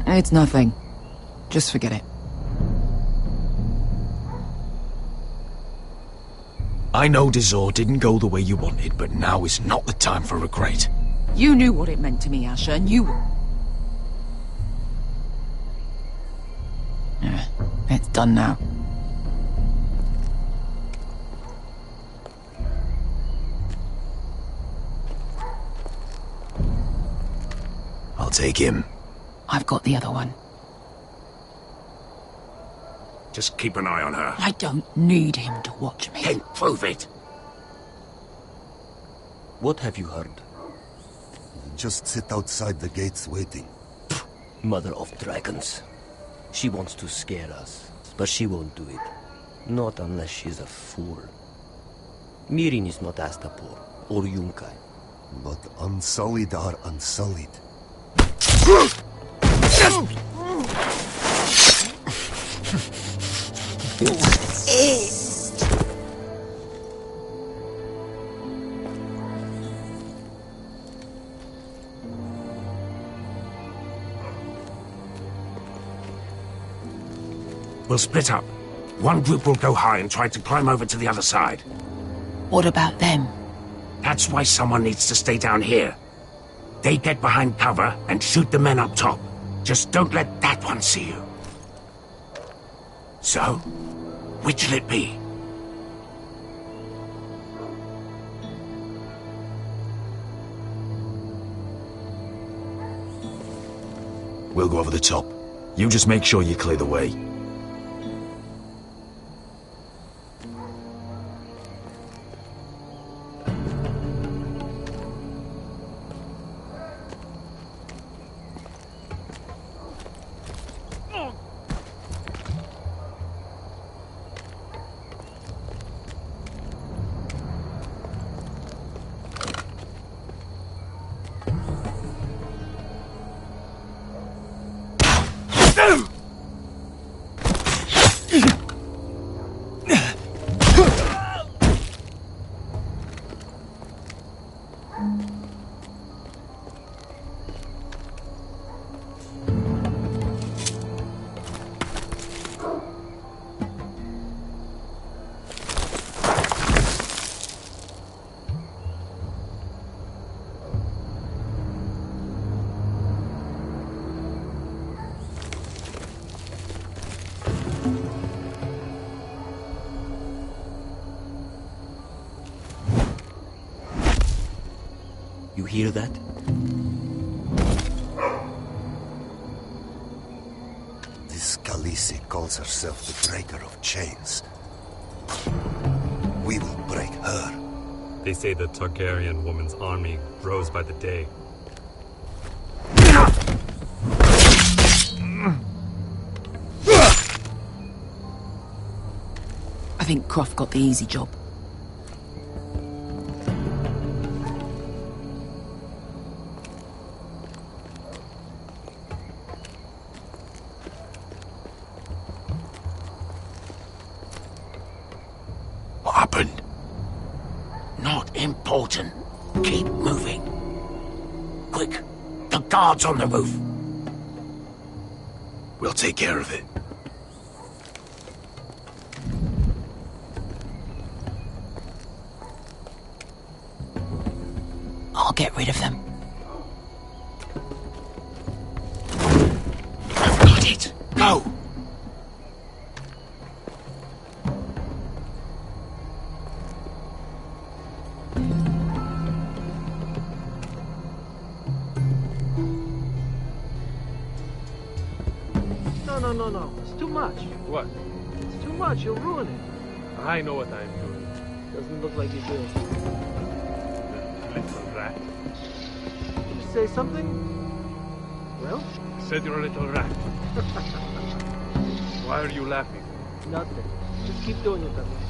It's nothing. Just forget it. I know Dizor didn't go the way you wanted, but now is not the time for regret. You knew what it meant to me, Asher, and you... It's done now. I'll take him. I've got the other one. Just keep an eye on her. I don't need him to watch me. Then prove it. What have you heard? Just sit outside the gates waiting. Mother of dragons. She wants to scare us, but she won't do it. Not unless she's a fool. Mirin is not Astapor or Yunkai. But unsullied are unsullied. We'll split up. One group will go high and try to climb over to the other side. What about them? That's why someone needs to stay down here. They get behind cover and shoot the men up top. Just don't let that one see you. So, which'll it be? We'll go over the top. You just make sure you clear the way. You hear that? This Khaleesi calls herself the Breaker of Chains. We will break her. They say the Targaryen woman's army grows by the day. I think Croft got the easy job. What happened? Not important. Keep moving. Quick, the guards on the roof. We'll take care of it. I'll get rid of them. I've got it. Go! No. It's too much. What? It's too much. You'll ruin it. I know what I'm doing. Doesn't look like you do. Little rat. Did you say something? Well? I said you're a little rat. Why are you laughing? Nothing. Just keep doing it that way.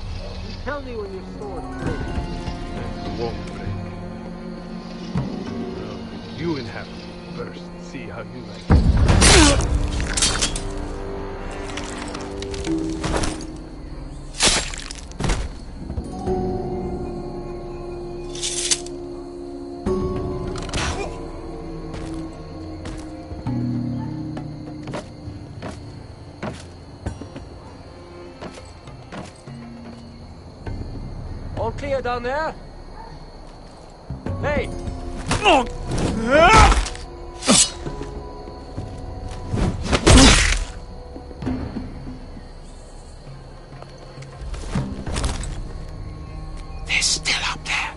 You tell me when your sword breaks. It won't break. No, you inhabit it first. See how you like it. All clear down there? Hey! They're still up there.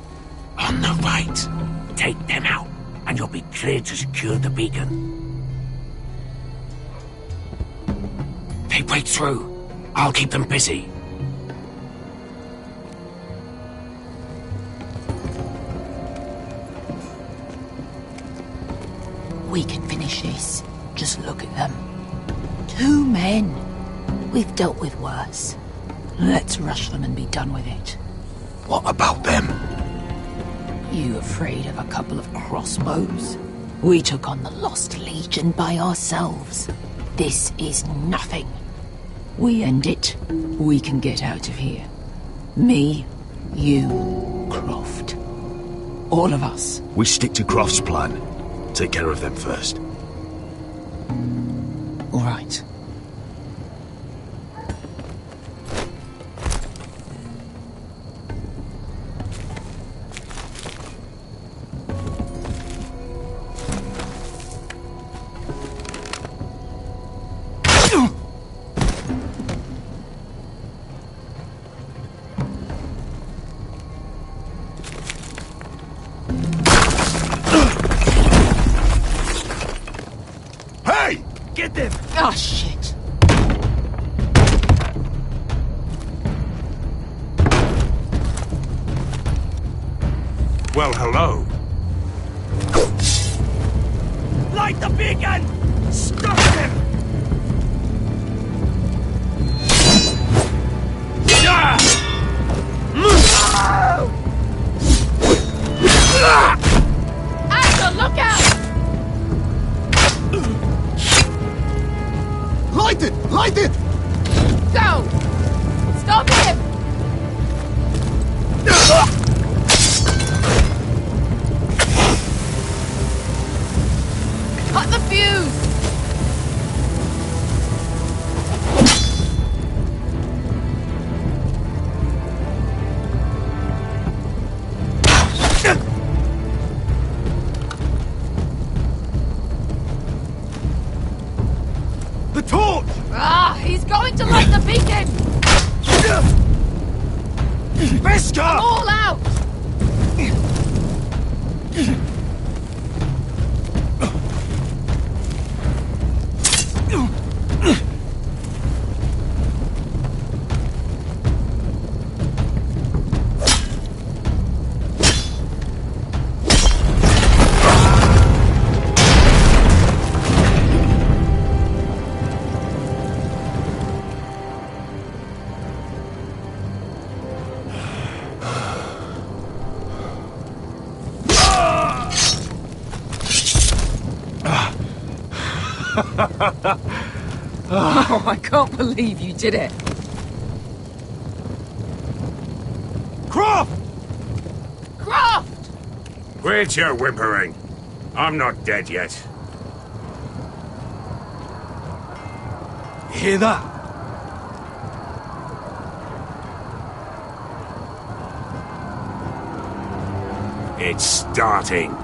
On the right. Take them out, and you'll be cleared to secure the beacon. They break through. I'll keep them busy. We can finish this. Just look at them. 2 men. We've dealt with worse. Let's rush them and be done with it. What about them? You afraid of a couple of crossbows? We took on the Lost Legion by ourselves. This is nothing. We end it, we can get out of here. Me, you, Croft. All of us. We stick to Croft's plan. Take care of them first. All right. Get them! Oh, shit. Well, hello. Light the beacon! Stop them! Axel, look out! Light it! Light it! Go! Stop him! Cut the fuse! The torch! Ah, he's going to light the beacon! Beskar! I'm all out! Oh, I can't believe you did it. Croft! Croft! Quit your whimpering. I'm not dead yet. You hear that? It's starting.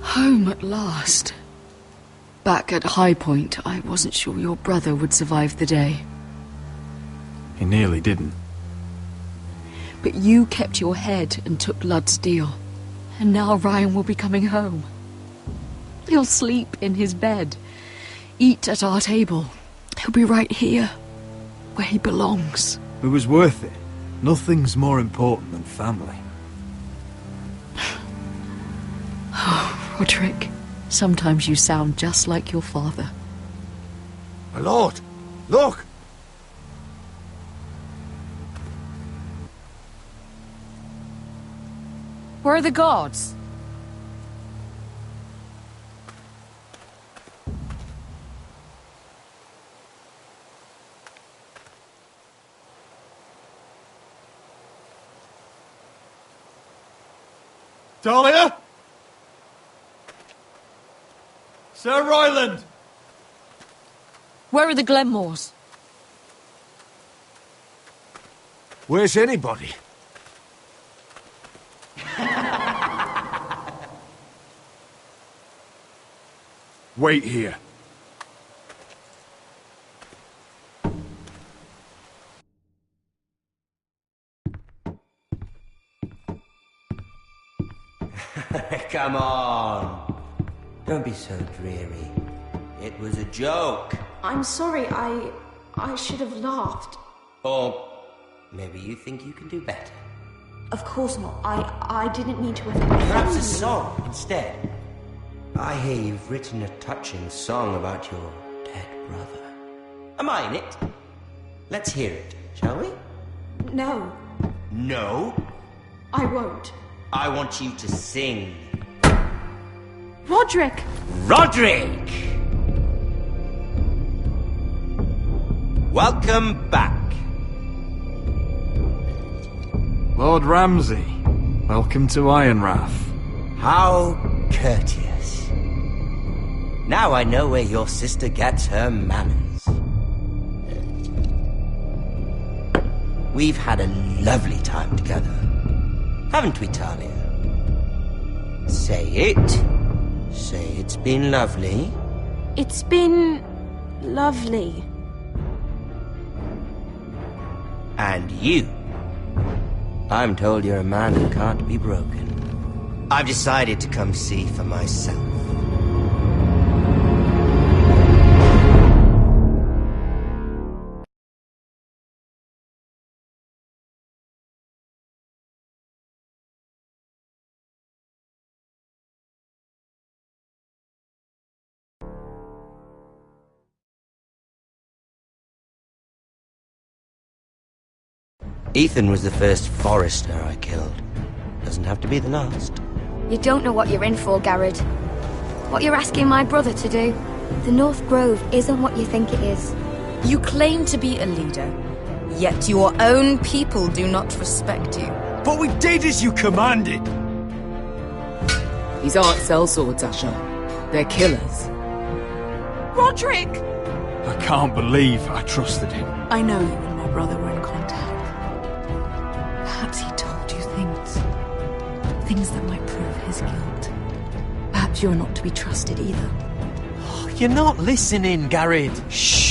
Home at last. Back at High Point, I wasn't sure your brother would survive the day. He nearly didn't. But you kept your head and took Ludd's deal. And now Ryan will be coming home. He'll sleep in his bed, eat at our table. He'll be right here, where he belongs. It was worth it. Nothing's more important than family. Roderick, sometimes you sound just like your father. My lord, look! Where are the guards? Dahlia? Sir Ryland! Where are the Glenmores? Where's anybody? Wait here. Come on. Don't be so dreary. It was a joke. I'm sorry, I should have laughed. Or maybe you think you can do better. Of course not. I didn't mean to offend you. Perhaps a song instead. I hear you've written a touching song about your dead brother. Am I in it? Let's hear it, shall we? No, No? I won't. I want you to sing. Roderick! Roderick! Welcome back. Lord Ramsay, welcome to Ironrath. How courteous. Now I know where your sister gets her manners. We've had a lovely time together. Haven't we, Talia? Say it. Say it's been lovely. It's been lovely. And you. I'm told you're a man who can't be broken. I've decided to come see for myself. Ethan was the first Forrester I killed. Doesn't have to be the last. You don't know what you're in for, Garrett. What you're asking my brother to do. The North Grove isn't what you think it is. You claim to be a leader, yet your own people do not respect you. But we did as you commanded! These aren't sellswords, Asher. They're killers. Roderick! I can't believe I trusted him. I know you and my brother were in contact. Perhaps he told you things that might prove his guilt. Perhaps you're not to be trusted either. You're not listening, Garrett. Shh!